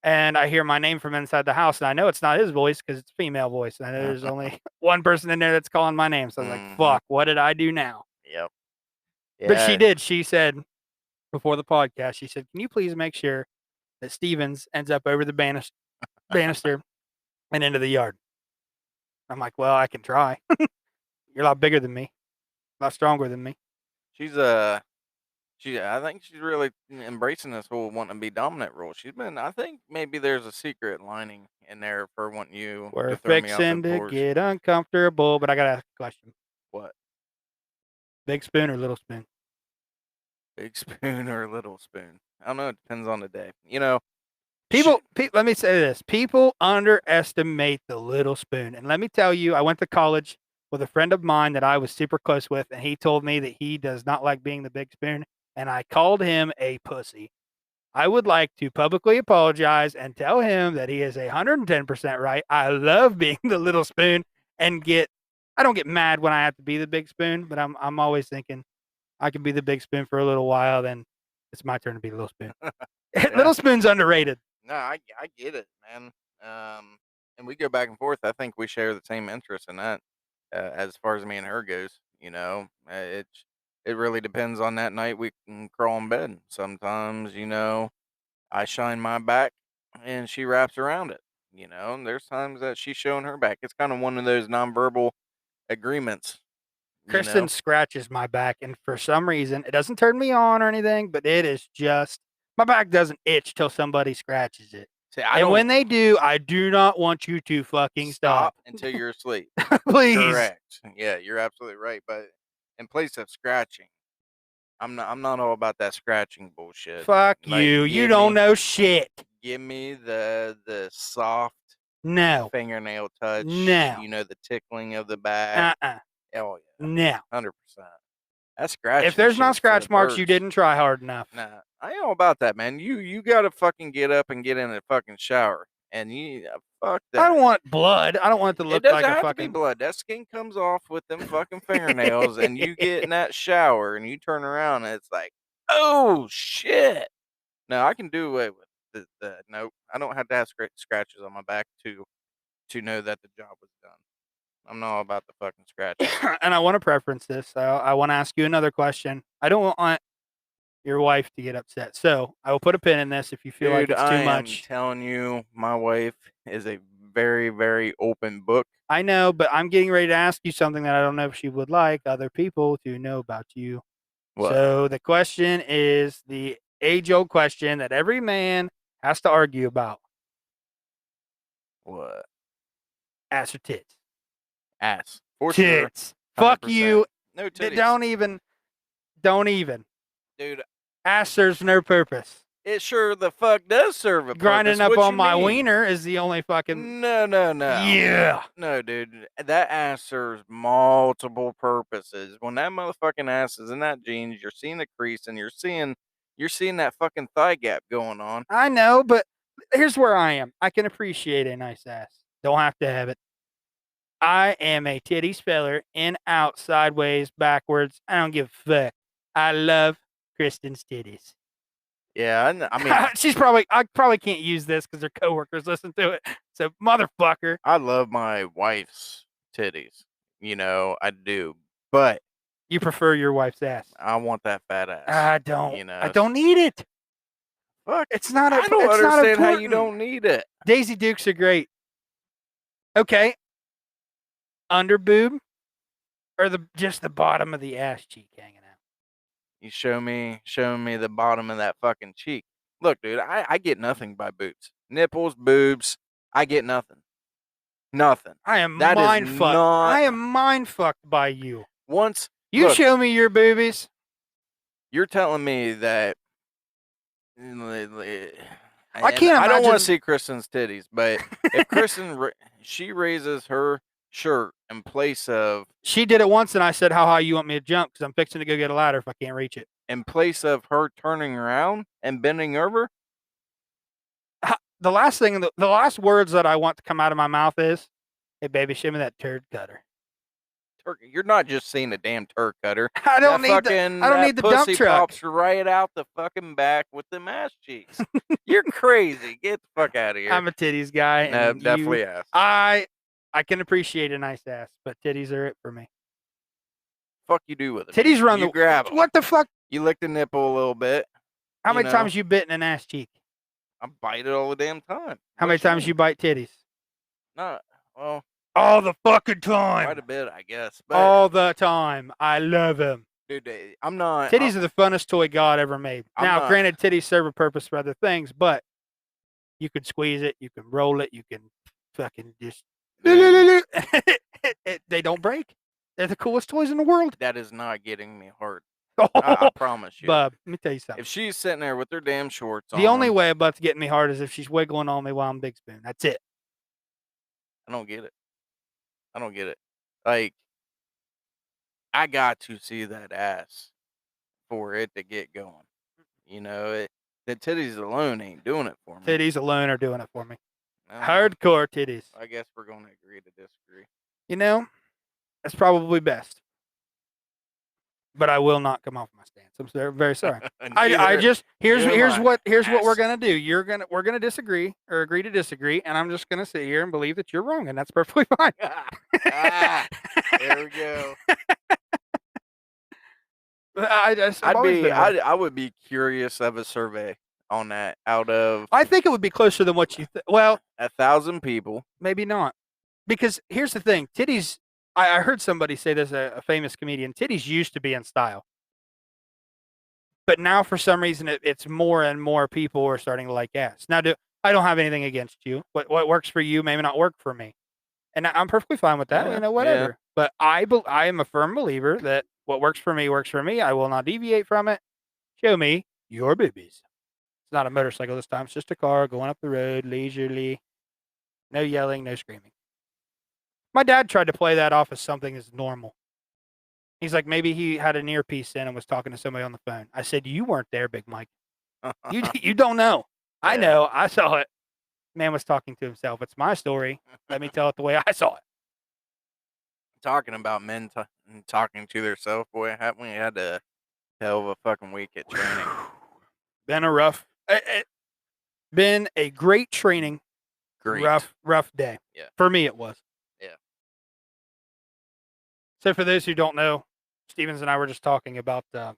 and I hear my name from inside the house, and I know it's not his voice because it's a female voice. And I know there's only one person in there that's calling my name. So I was like, fuck, what did I do now? Yep. Yeah. But she did. She said before the podcast, she said, can you please make sure that Stephens ends up over the banister and into the yard? I'm like, well, I can try. You're a lot bigger than me. A lot stronger than me. I think she's really embracing this whole wanting to be dominant role. I think maybe there's a secret lining in there for wanting you We're to throw me off fixing the to horse. get uncomfortable, but I gotta ask a question. What? Big spoon or little spoon? Big spoon or little spoon? I don't know. It depends on the day. Let me say this. People underestimate the little spoon. And let me tell you, I went to college with a friend of mine that I was super close with, and he told me that he does not like being the big spoon, and I called him a pussy. I would like to publicly apologize and tell him that he is 110% right. I love being the little spoon and I don't get mad when I have to be the big spoon, but I'm always thinking I can be the big spoon for a little while, then it's my turn to be the little spoon. Little spoon's underrated. No, I get it, man. And we go back and forth. I think we share the same interest in that. As far as me and her goes, it really depends on that night. We can crawl in bed. Sometimes, I shine my back and she wraps around it. And there's times that she's showing her back. It's kind of one of those nonverbal agreements. Kristen scratches my back, and for some reason, it doesn't turn me on or anything, but it is just my back doesn't itch till somebody scratches it. See, and when they do, I do not want you to fucking stop until you're asleep. Please. Correct. Yeah, you're absolutely right. But in place of scratching, I'm not all about that scratching bullshit. Fuck you. You don't know shit. Give me the soft fingernail touch. No. The tickling of the back. Oh yeah. No. 100%. That's scratching. If there's no scratch marks, you didn't try hard enough. Nah, I ain't all about that, man. You gotta fucking get up and get in the fucking shower. And fuck that. I don't want blood. I don't want it to look like a fucking. It doesn't have to be blood. That skin comes off with them fucking fingernails, and you get in that shower, and you turn around, and it's like, oh shit. No, I can do away with the nope. I don't have to have scratches on my back to know that the job was done. I'm not all about the fucking scratches. And I want to preference this. I want to ask you another question. I don't want your wife to get upset, so I will put a pin in this if you feel like it's too much. I'm telling you, my wife is a very, very open book. I know, but I'm getting ready to ask you something that I don't know if she would like other people to know about you. What? So the question is the age-old question that every man has to argue about. What? Ass or tits? Ass. For tits. Sure. Fuck you. No titties. Don't even. Dude. Ass serves no purpose. It sure the fuck does serve a purpose. Grinding up on my wiener is the only fucking. No. Yeah. No, dude. That ass serves multiple purposes. When that motherfucking ass is in that jeans, you're seeing the crease and you're seeing that fucking thigh gap going on. I know, but here's where I am. I can appreciate a nice ass. Don't have to have it. I am a titties feller, in, out, sideways, backwards. I don't give a fuck. I love Kristen's titties. Yeah, I mean, I probably can't use this because her coworkers listen to it. So, motherfucker. I love my wife's titties. I do. But you prefer your wife's ass. I want that fat ass. I don't. I don't need it. Fuck. It's not. I don't understand how you don't need it. Daisy Dukes are great. Okay. Under boob, or just the bottom of the ass cheek hanging out. You show me the bottom of that fucking cheek. Look, dude, I get nothing by boobs. Nipples, boobs, I get nothing. Nothing. I am mind fucked. I am mind fucked by you. Once you show me your boobies. You're telling me that I can't. I don't want to see Kristen's titties, but if Kristen she raises her shirt in place of. She did it once, and I said, "How high you want me to jump? Because I'm fixing to go get a ladder if I can't reach it." In place of her turning around and bending over. The last words that I want to come out of my mouth is, "Hey, baby, show me that turd cutter." You're not just seeing a damn turd cutter. I don't need the dump truck. Pops right out the fucking back with them ass cheeks. You're crazy. Get the fuck out of here. I'm a titties guy. No, definitely ass. I can appreciate a nice ass, but titties are it for me. Fuck you do with it. Titties run you grab them. What the fuck? You lick the nipple a little bit. How many times you bit in an ass cheek? I bite it all the damn time. How many times you bite titties? Well, All the fucking time. Quite a bit, I guess. But All the time. I love him. dude, I'm not. Titties are the funnest toy God ever made. I'm Now, not- granted, titties serve a purpose for other things, but you can squeeze it, you can roll it, you can fucking just. Dude, They don't break. They're the coolest toys in the world. that is not getting me hard. Oh, I promise you. Bub, let me tell you something. If she's sitting there with her damn shorts on, The only way a butt's getting me hard is if she's wiggling on me while I'm Big Spoon. That's it. I don't get it. I don't get it. Like, I got to see that ass for it to get going. You know, the titties alone ain't doing it for me. Titties alone are doing it for me. No, Hardcore titties. I guess we're going to agree to disagree. You know, that's probably best. But I will not come off my stance. I'm very sorry. I just here's what we're gonna do. We're gonna disagree or agree to disagree, and I'm just gonna sit here and believe that you're wrong, and that's perfectly fine. There we go. I would be curious of a survey on that. Out of I think it would be closer than what you well, 1,000 people, maybe not, because here's the thing: titties. I heard somebody say this, a famous comedian. Titties used to be in style, but now for some reason it's more and more people are starting to like ass. Now, I don't have anything against you. What works for you may not work for me, and I'm perfectly fine with that. Yeah, You know, whatever. yeah. But I am a firm believer that what works for me works for me. I will not deviate from it. Show me your boobies. It's not a motorcycle this time. It's just a car going up the road leisurely. No yelling, no screaming. My dad tried to play that off as something as normal. He's like, maybe he had an earpiece in and was talking to somebody on the phone. I said, you weren't there, Big Mike. You don't know. I Yeah. know. I saw it. Man was talking to himself. It's my story. Let me tell it the way I saw it. Talking about men talking to themselves, boy, haven't we had a hell of a fucking week at training? Been a great training. Great. Rough day. Yeah. For me, it was. Yeah. So for those who don't know, Stephens and I were just talking about the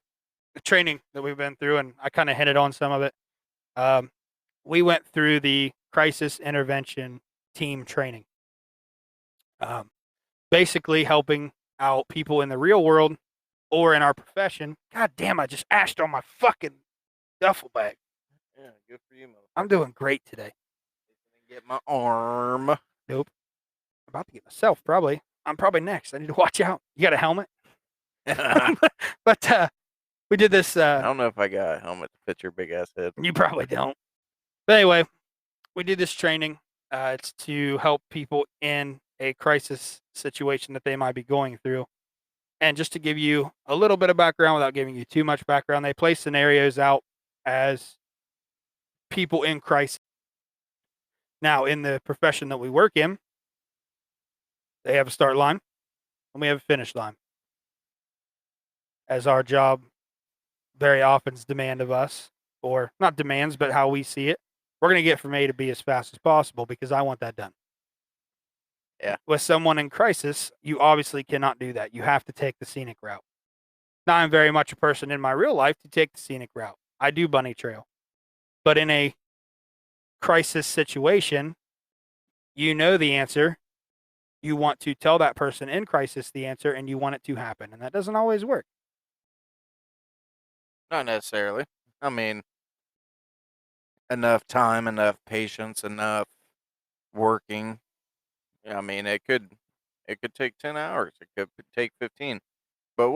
training that we've been through, and I kind of hinted on some of it. We went through the crisis intervention team training. Basically helping out people in the real world or in our profession. God damn, I just ashed on my fucking duffel bag. Yeah, good for you, motherfucker. I'm doing great today. Get my arm. Nope. I'm about to get myself, probably. I'm probably next. I need to watch out. You got a helmet? But we did this. I don't know if I got a helmet to fit your big ass head. You probably don't. But anyway, we did this training. It's to help people in a crisis situation that they might be going through. And just to give you a little bit of background without giving you too much background, they play scenarios out as people in crisis. Now, in the profession that we work in, they have a start line and we have a finish line. As our job very often is demand of us, or not demands, but how we see it, we're going to get from A to B as fast as possible because I want that done. Yeah. With someone in crisis, you obviously cannot do that. You have to take the scenic route. Now, I'm very much a person in my real life to take the scenic route. I do bunny trail. But in a crisis situation, you know the answer. You want to tell that person in crisis the answer, and you want it to happen. And that doesn't always work. Not necessarily. I mean, enough time, enough patience, enough working. I mean, it could take 10 hours. It could take 15. But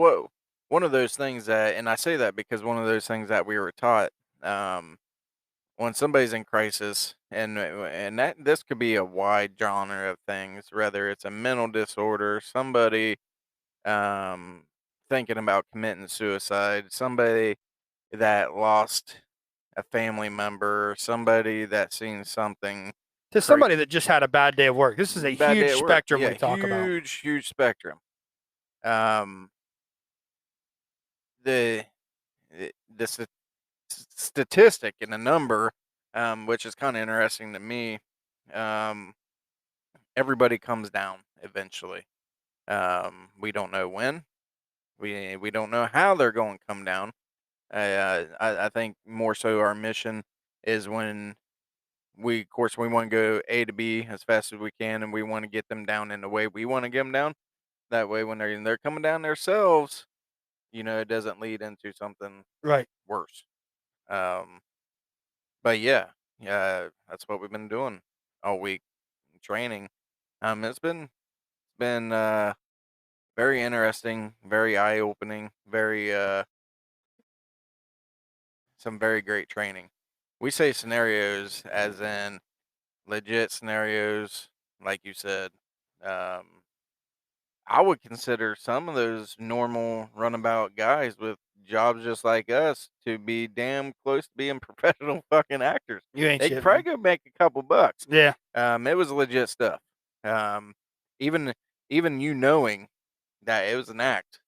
one of those things that, and I say that because one of those things that we were taught, when somebody's in crisis, and that this could be a wide genre of things, whether it's a mental disorder, somebody thinking about committing suicide, somebody that lost a family member, somebody that's seen something. To somebody that just had a bad day of work. This is a huge spectrum we talk about. Huge spectrum. The statistic and the number, which is kind of interesting to me, everybody comes down eventually. We don't know when. We don't know how they're going to come down. I think more so our mission is when of course, we want to go A to B as fast as we can, and we want to get them down in the way we want to get them down. That way, when they're coming down themselves, it doesn't lead into something Right. worse. Um, but yeah, that's what we've been doing all week, training. It's been very interesting, very eye opening, very some very great training. We say scenarios as in legit scenarios, like you said. Um, I would consider some of those normal runabout guys with jobs just like us to be damn close to being professional fucking actors. You ain't They could shit, probably man. go make a couple bucks. Yeah. It was legit stuff. Um, even even you knowing that it was an act,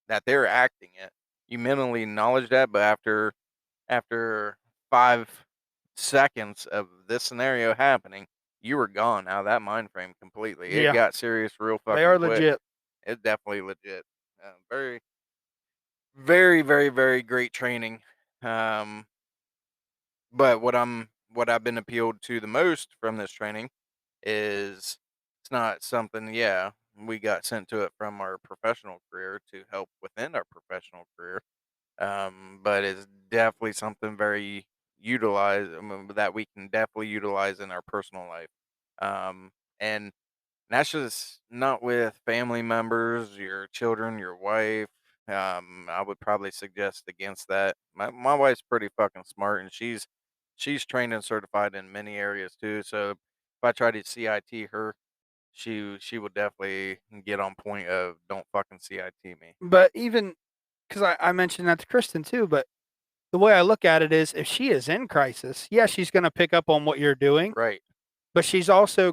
that they're acting it, you mentally acknowledge that, but after 5 seconds of this scenario happening, you were gone out of that mind frame completely. It Yeah. got serious real They fucking are quick. legit. It's definitely legit. Very, very, very, very great training. Um, but what I've been appealed to the most from this training is it's not something. Yeah, we got sent to it from our professional career to help within our professional career. But it's definitely something very that we can definitely utilize in our personal life. And that's just not with family members, your children, your wife. I would probably suggest against that. My wife's pretty fucking smart, and she's trained and certified in many areas too. So if I try to CIT her, she will definitely get on point of don't fucking CIT me. But even because I mentioned that to Kristen too, but the way I look at it is if she is in crisis, yeah, she's going to pick up on what you're doing, Right. but she's also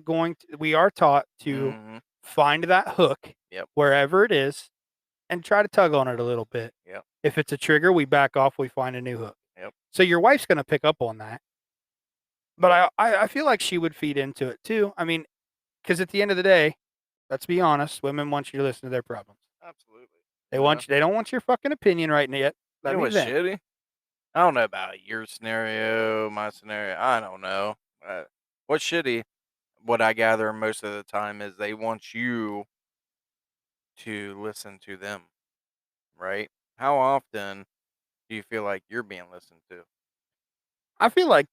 we are taught to Mm-hmm. find that hook Yep. wherever it is and try to tug on it a little bit. Yep. If it's a trigger, we back off, we find a new hook. Yep. So your wife's going to pick up on that. But I feel like she would feed into it too. I mean, because at the end of the day, let's be honest, women want you to listen to their problems. Absolutely. They don't want your fucking opinion right yet. Let You know me what's vent. shitty? I don't know about your scenario, my scenario. I don't know. What's shitty, what I gather most of the time is they want you to listen to them, right? How often do you feel like you're being listened to? I feel like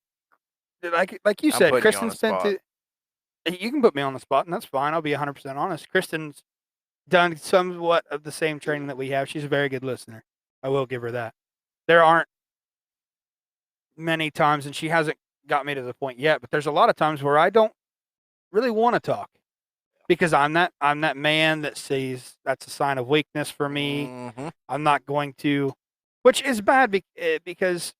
you I'm said, putting you on the Kristen's been spot. to. You can put me on the spot, and that's fine. I'll be 100% honest. Kristen's done somewhat of the same training that we have. She's a very good listener. I will give her that. There aren't many times, and she hasn't got me to the point yet, but there's a lot of times where I don't really want to talk because I'm that man that sees that's a sign of weakness for me. Mm-hmm. I'm not going to, which is bad because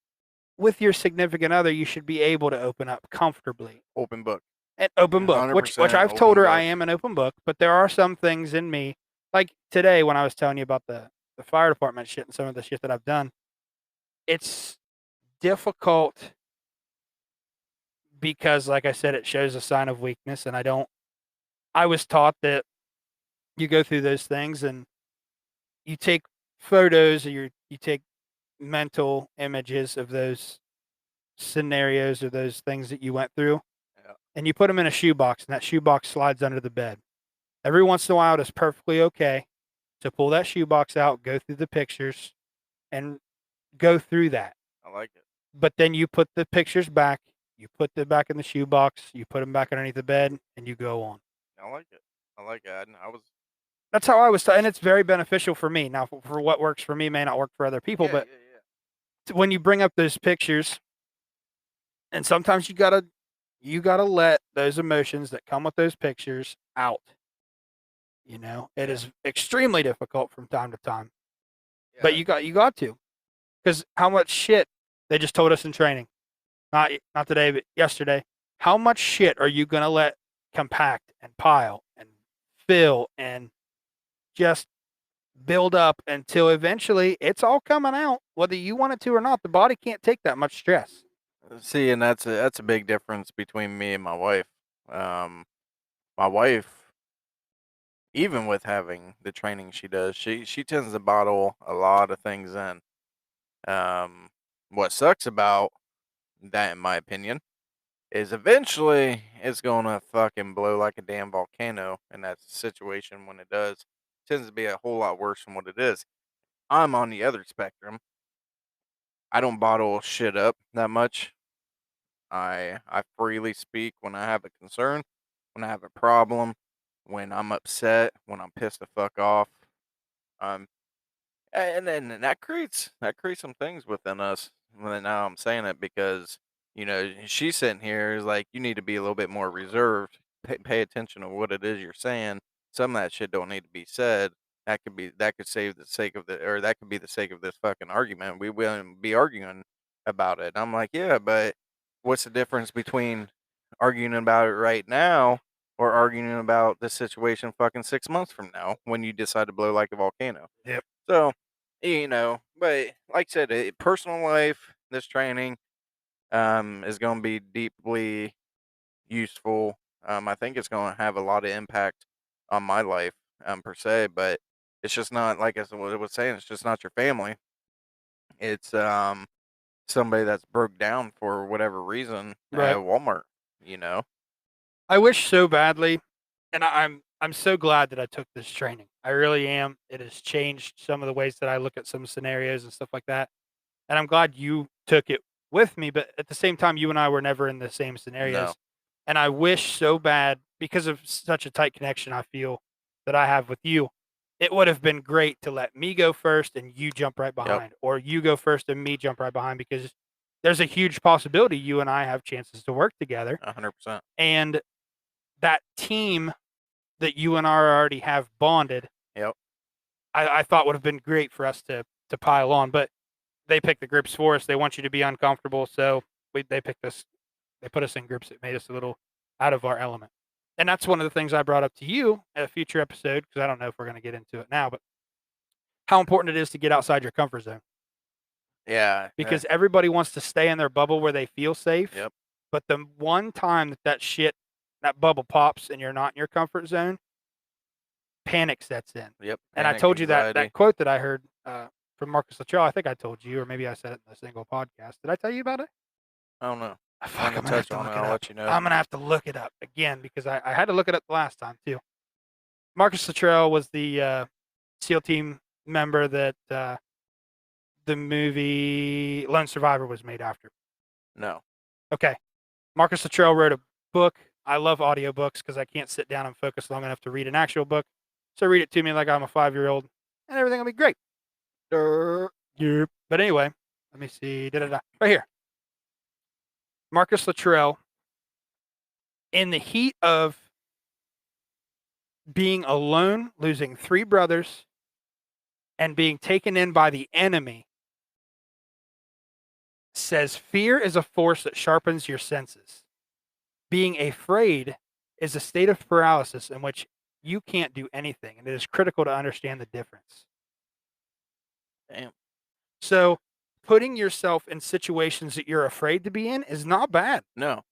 with your significant other, you should be able to open up comfortably. Open book. An open book, which 100% I've told open her I book. am an open book, but there are some things in me, like today when I was telling you about the fire department shit and some of the shit that I've done. It's difficult because, like I said, it shows a sign of weakness, and I was taught that you go through those things and you take photos or you take mental images of those scenarios or those things that you went through, Yeah. and you put them in a shoebox, and that shoebox slides under the bed. Every once in a while, it's perfectly okay to pull that shoebox out, go through the pictures, and go through that. I like it. But then you put the pictures back, you put them back in the shoebox, you put them back underneath the bed, and you go on. I like it. I like it. I was. That's how I was taught, and it's very beneficial for me. Now, for what works for me may not work for other people, Yeah, but yeah. when you bring up those pictures, and sometimes you gotta let those emotions that come with those pictures out. It Yeah. is extremely difficult from time to time, but Yeah. you got to, because how much shit they just told us in training, not today, but yesterday. How much shit are you gonna let compact and pile and fill and just build up until eventually it's all coming out, whether you want it to or not? The body can't take that much stress. See, and that's a big difference between me and my wife. Um, my wife, even with having the training she does, she tends to bottle a lot of things in. Um, what sucks about that, in my opinion, is eventually it's gonna fucking blow like a damn volcano, and that's the situation when it does. Tends to be a whole lot worse than what it is. I'm on the other spectrum. I don't bottle shit up that much. I freely speak when I have a concern, when I have a problem, when I'm upset, when I'm pissed the fuck off. Um, and then that creates some things within us. Well, now I'm saying it because she's sitting here is like you need to be a little bit more reserved. Pay attention to what it is you're saying. Some of that shit don't need to be said. That could save the sake of the or that could be the sake of this fucking argument. We wouldn't be arguing about it. I'm like, yeah, but what's the difference between arguing about it right now or arguing about this situation fucking 6 months from now when you decide to blow like a volcano? Yep. So, but like I said, personal life, this training is going to be deeply useful. I think it's going to have a lot of impact on my life per se, but it's just not like I was saying. It's just not your family. It's somebody that's broke down for whatever reason at Right. Walmart. You know, I wish so badly, and I'm so glad that I took this training. I really am. It has changed some of the ways that I look at some scenarios and stuff like that. And I'm glad you took it with me, but at the same time, you and I were never in the same no, scenarios. And I wish so bad because of such a tight connection I feel that I have with you. It would have been great to let me go first and you jump right yep, behind, or you go first and me jump right behind because there's a huge possibility you and I have chances to work together. 100%, And that team that you and I already have bonded, yep, I thought would have been great for us to pile on. But they picked the groups for us. They want you to be uncomfortable, so they picked us. They put us in groups that made us a little out of our element. And that's one of the things I brought up to you at a future episode because I don't know if we're going to get into it now, but how important it is to get outside your comfort zone yeah, because everybody wants to stay in their bubble where they feel safe. yep, But the one time that bubble pops and you're not in your comfort zone, panic sets in. yep. And I Panic, told you that anxiety. quote that I heard from Marcus Luttrell. I think I told you, or maybe I said it in a single podcast. Did I tell you about it? I don't know. Fuck, Want to I'm gonna have touch to on it? look it I'll up. let you know. I'm gonna have to look it up again because I had to look it up the last time too. Marcus Luttrell was the SEAL team member that the movie Lone Survivor was made after. No. Okay, Marcus Luttrell wrote a book. I love audiobooks because I can't sit down and focus long enough to read an actual book. So read it to me like I'm a 5-year-old, and everything will be great. Yep. But anyway, let me see. Right here. Marcus Luttrell, in the heat of being alone, losing 3 brothers, and being taken in by the enemy, says fear is a force that sharpens your senses. Being afraid is a state of paralysis in which you can't do anything, and it is critical to understand the difference. Damn. So, putting yourself in situations that you're afraid to be in is not bad. No.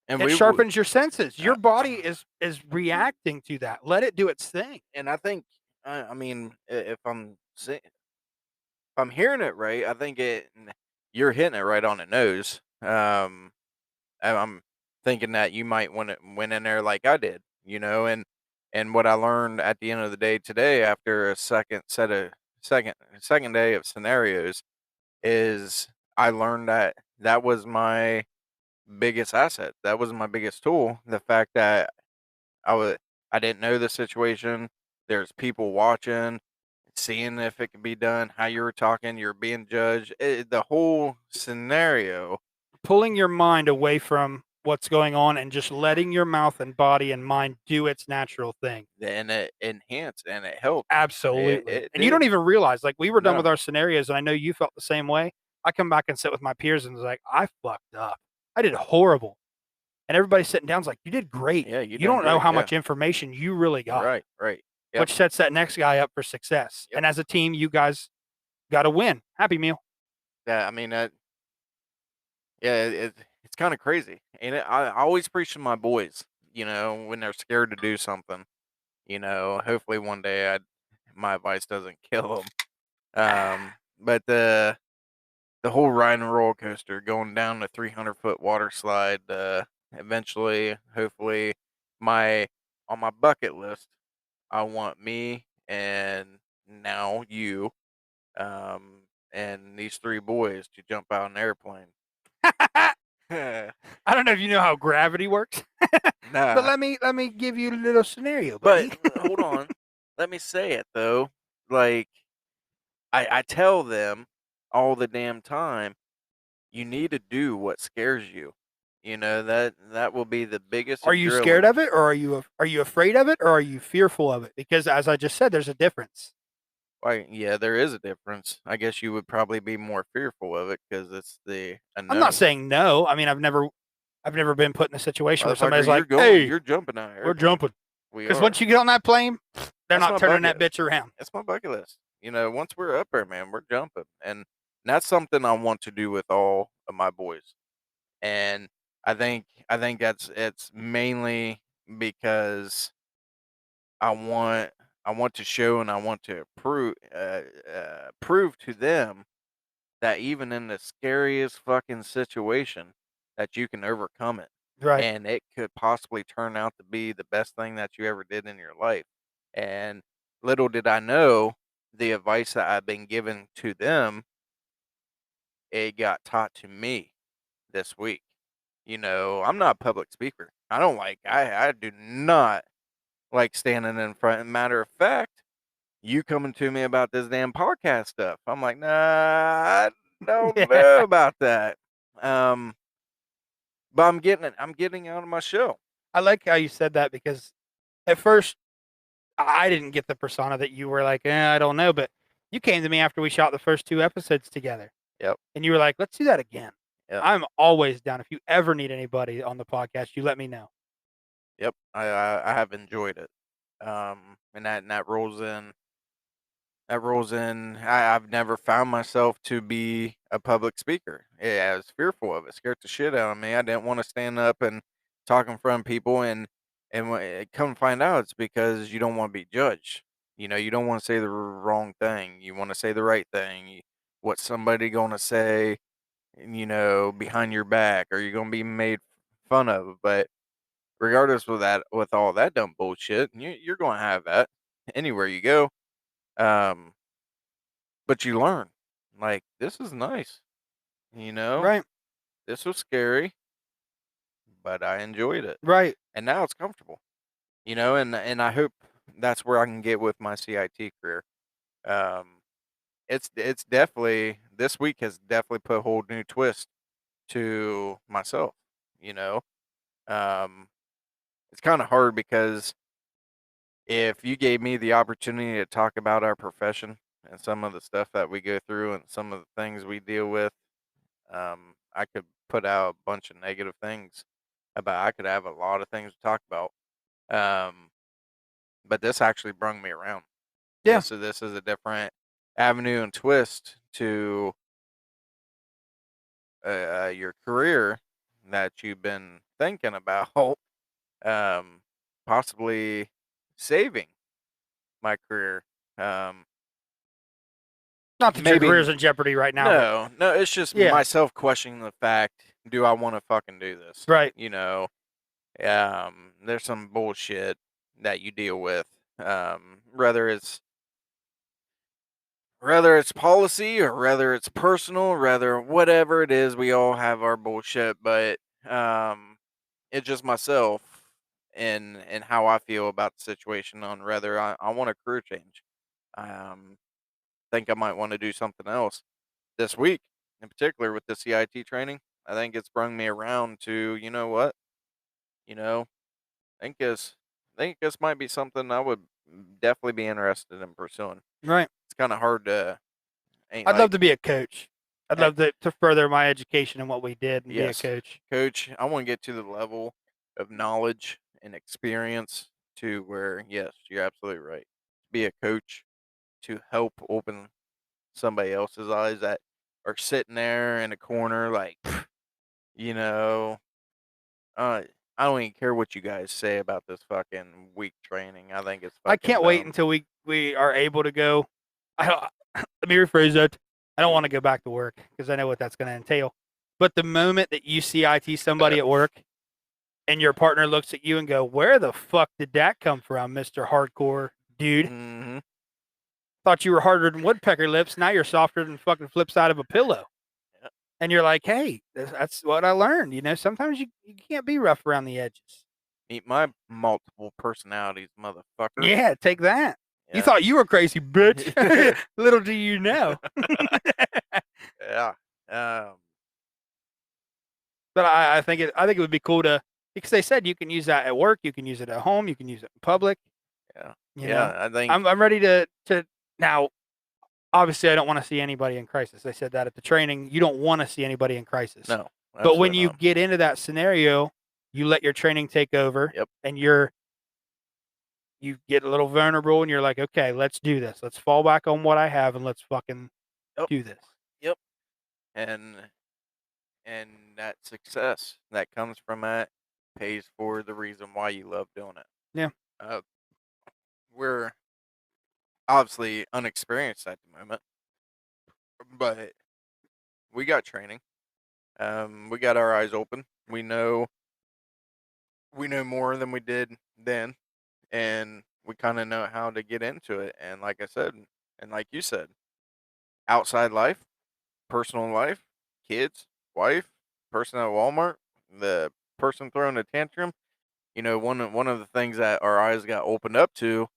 And It we sharpens your senses. Your uh, body is reacting to that. Let it do its thing. and I think I mean if I'm hearing it right, I think you're hitting it right on the nose. I'm thinking that you might went in there like I did, and what I learned at the end of the day today after a second day of scenarios is I learned that that was my biggest asset. That was my biggest tool. The fact that I was I didn't know the situation. There's people watching, seeing if it can be done. How you were talking, you're being judged. The whole scenario, Pulling your mind away from what's going on and just letting your mouth and body and mind do its natural thing. and it enhanced and it helped. Absolutely. It And you don't did. even realize, like, we were done No. with our scenarios, and I know you felt the same way. I come back and sit with my peers and was like, I fucked up. I did horrible. And everybody's sitting down is like, you did great. Yeah, you You done don't know great. how Yeah. much information you really got, Right. Right. Yep. which sets that next guy up for success. Yep. And as a team, you guys got to win. Happy meal. Yeah. I mean, yeah, it's kind of crazy. And I always preach to my boys, when they're scared to do something. Hopefully one day my advice doesn't kill them. But the the whole ride and roller coaster, going down the 300-foot water slide. Eventually, hopefully, on my bucket list, I want me and now you, and these 3 boys to jump out an airplane. I don't know if you know how gravity works, but Nah, let me give you a little scenario, but buddy. hold on. Let me say it though. Like I tell them all the damn time, you need to do what scares you. You know that will be the biggest Are you scared adrenaline. of it, or are you afraid of it, or are you fearful of it? Because as I just said, there's a difference. Like, yeah, there is a difference. I guess you would probably be more fearful of it because it's the I'm not unknown. saying no. I mean, I've never been put in a situation where Motherfucker, somebody's like, "Hey, you're jumping out of an we're airplane. jumping." We Because are. once you get on that plane, they're That's not my turning that bucket. bitch around. That's my bucket list. You know, once we're up there, man, we're jumping, and that's something I want to do with all of my boys. And I think that's it's mainly because I want I want to show and I want to prove to them that even in the scariest fucking situation, that you can overcome it, Right. and it could possibly turn out to be the best thing that you ever did in your life. And little did I know, the advice that I've been given to them, it got taught to me this week. You know, I'm not a public speaker. I do not like standing in front. Matter of fact, you coming to me about this damn podcast stuff. I'm like, nah, I don't Yeah. know about that. Um, but I'm getting out of my shell. I like how you said that because at first I didn't get the persona that you were like, I don't know, but you came to me after we shot the first 2 episodes together, Yep, and you were like, let's do that again. yep, I'm always down. If you ever need anybody on the podcast, you let me know. yep. I have enjoyed it. And that rolls in. That rolls in. I've never found myself to be a public speaker. Yeah, I was fearful of it. Scared the shit out of me. I didn't want to stand up and talk in front of people, come find out it's because you don't want to be judged. You know, you don't want to say the wrong thing. You want to say the right thing. What somebody gonna say, you know, behind your back, or you're gonna be made fun of. But regardless of that, with all that dumb bullshit, you're gonna have that anywhere you go. Um, but you learn, like, this is nice, you know? Right. This was scary, but I enjoyed it. Right. And now it's comfortable, you know, and I hope that's where I can get with my CIT career. Um, it's definitely this week has definitely put a whole new twist to myself, you know. Um, it's kind of hard because if you gave me the opportunity to talk about our profession and some of the stuff that we go through and some of the things we deal with, I could put out a bunch of negative things about. I could have a lot of things to talk about. Um, but this actually brung me around. Yeah. This is a different avenue and twist to your career that you've been thinking about, um, possibly saving my career. Um, Not that your maybe career's in jeopardy right now, but no, it's just yeah. myself questioning the fact: do I want to fucking do this? Right. You know, there's some bullshit that you deal with, whether it's policy or whether it's personal, rather whatever it is. We all have our bullshit, but it's just myself and how I feel about the situation on whether I want a career change. Think I might want to do something else this week, in particular with the CIT training. I think it's brung me around to, you know what, you know, think this might be something I would definitely be interested in pursuing. Right. It's kind of hard to ain't I'd love like to be a coach. I'd eh, love to further my education and what we did and be a yes, coach. coach. I want to get to the level of knowledge and experience to where yes, you're absolutely right. Be a coach to help open somebody else's eyes that are sitting there in a corner like, you know, uh, I don't even care what you guys say about this fucking week training. I think it's I fucking can't wait dumb. until we are able to go. I, let me rephrase that. I don't want to go back to work because I know what that's going to entail. But the moment that you see IT somebody at work and your partner looks at you and go, where the fuck did that come from, Mr. Hardcore dude? Mm-hmm. Thought you were harder than woodpecker lips. Now you're softer than fucking flip side of a pillow. Yep. And you're like, hey, that's what I learned. You know, sometimes you can't be rough around the edges. Meet my multiple personalities, motherfucker. Yeah, take that. Yeah. You thought you were crazy, bitch. Little do you know. Yeah. But I think it would be cool to, because they said you can use that at work, you can use it at home, you can use it in public. Yeah. You Yeah. know? I think I'm ready to now. Obviously, I don't want to see anybody in crisis. They said that at the training. You don't want to see anybody in crisis. no. But when absolutely you not. get into that scenario, you let your training take over. Yep. And you get a little vulnerable, and you're like, okay, let's do this. Let's fall back on what I have, and let's fucking do this. Yep. And that success that comes from that pays for the reason why you love doing it. Yeah. We're obviously unexperienced at the moment, but we got training. We got our eyes open. We know more than we did then, and we kind of know how to get into it. And like I said, and like you said, outside life, personal life, kids, wife, person at Walmart, the person throwing a tantrum. You know, one of the things that our eyes got opened up to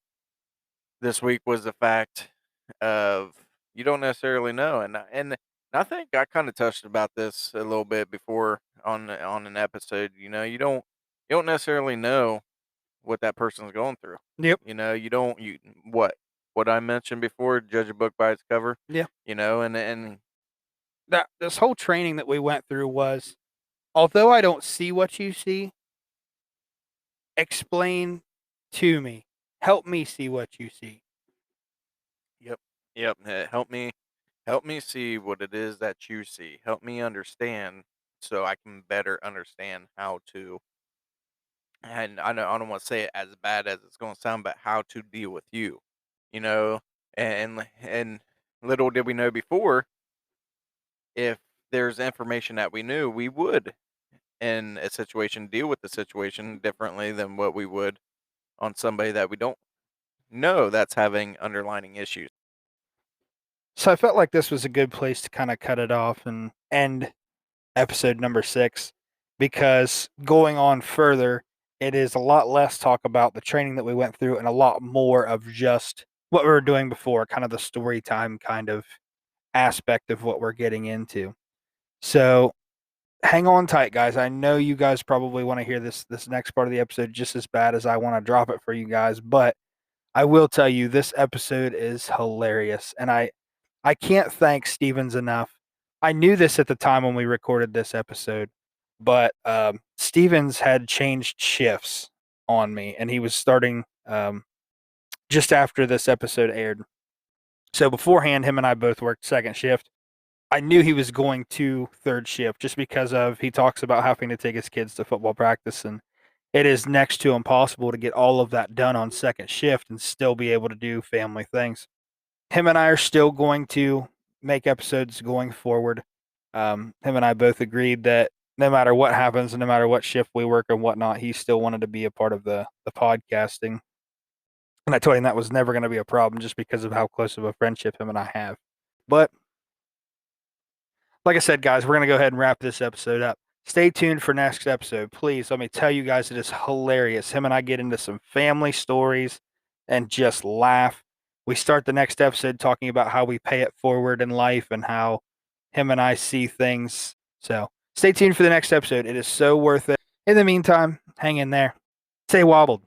this week was the fact of you don't necessarily know, and I think I kind of touched about this a little bit before on an episode. You know, you don't necessarily know what that person's going through. Yep. You know, you what I mentioned before, judge a book by its cover. Yeah. You know, and that this whole training that we went through was, although I don't see what you see, explain to me, help me see what you see. Yep. Help me see what it is that you see. Help me understand so I can better understand how to. And I don't want to say it as bad as it's going to sound, but how to deal with you. You know, and little did we know before, if there's information that we knew, we would in a situation deal with the situation differently than what we would on somebody that we don't know that's having underlining issues. So I felt like this was a good place to kind of cut it off and end episode number 6, because going on further, it is a lot less talk about the training that we went through and a lot more of just what we were doing before, kind of the story time kind of aspect of what we're getting into. So hang on tight, guys. I know you guys probably want to hear this next part of the episode just as bad as I want to drop it for you guys, but I will tell you this episode is hilarious, and I can't thank Stephens enough. I knew this at the time when we recorded this episode, but Stephens had changed shifts on me, and he was starting just after this episode aired. So beforehand, him and I both worked second shift. I knew he was going to third shift just because of he talks about having to take his kids to football practice, and it is next to impossible to get all of that done on second shift and still be able to do family things. Him and I are still going to make episodes going forward. Him and I both agreed that no matter what happens and no matter what shift we work and whatnot, he still wanted to be a part of the podcasting. And I told him that was never going to be a problem just because of how close of a friendship him and I have. But like I said, guys, we're going to go ahead and wrap this episode up. Stay tuned for next episode. Please, let me tell you guys, it is hilarious. Him and I get into some family stories and just laugh. We start the next episode talking about how we pay it forward in life and how him and I see things. So stay tuned for the next episode. It is so worth it. In the meantime, hang in there. Stay wobbled.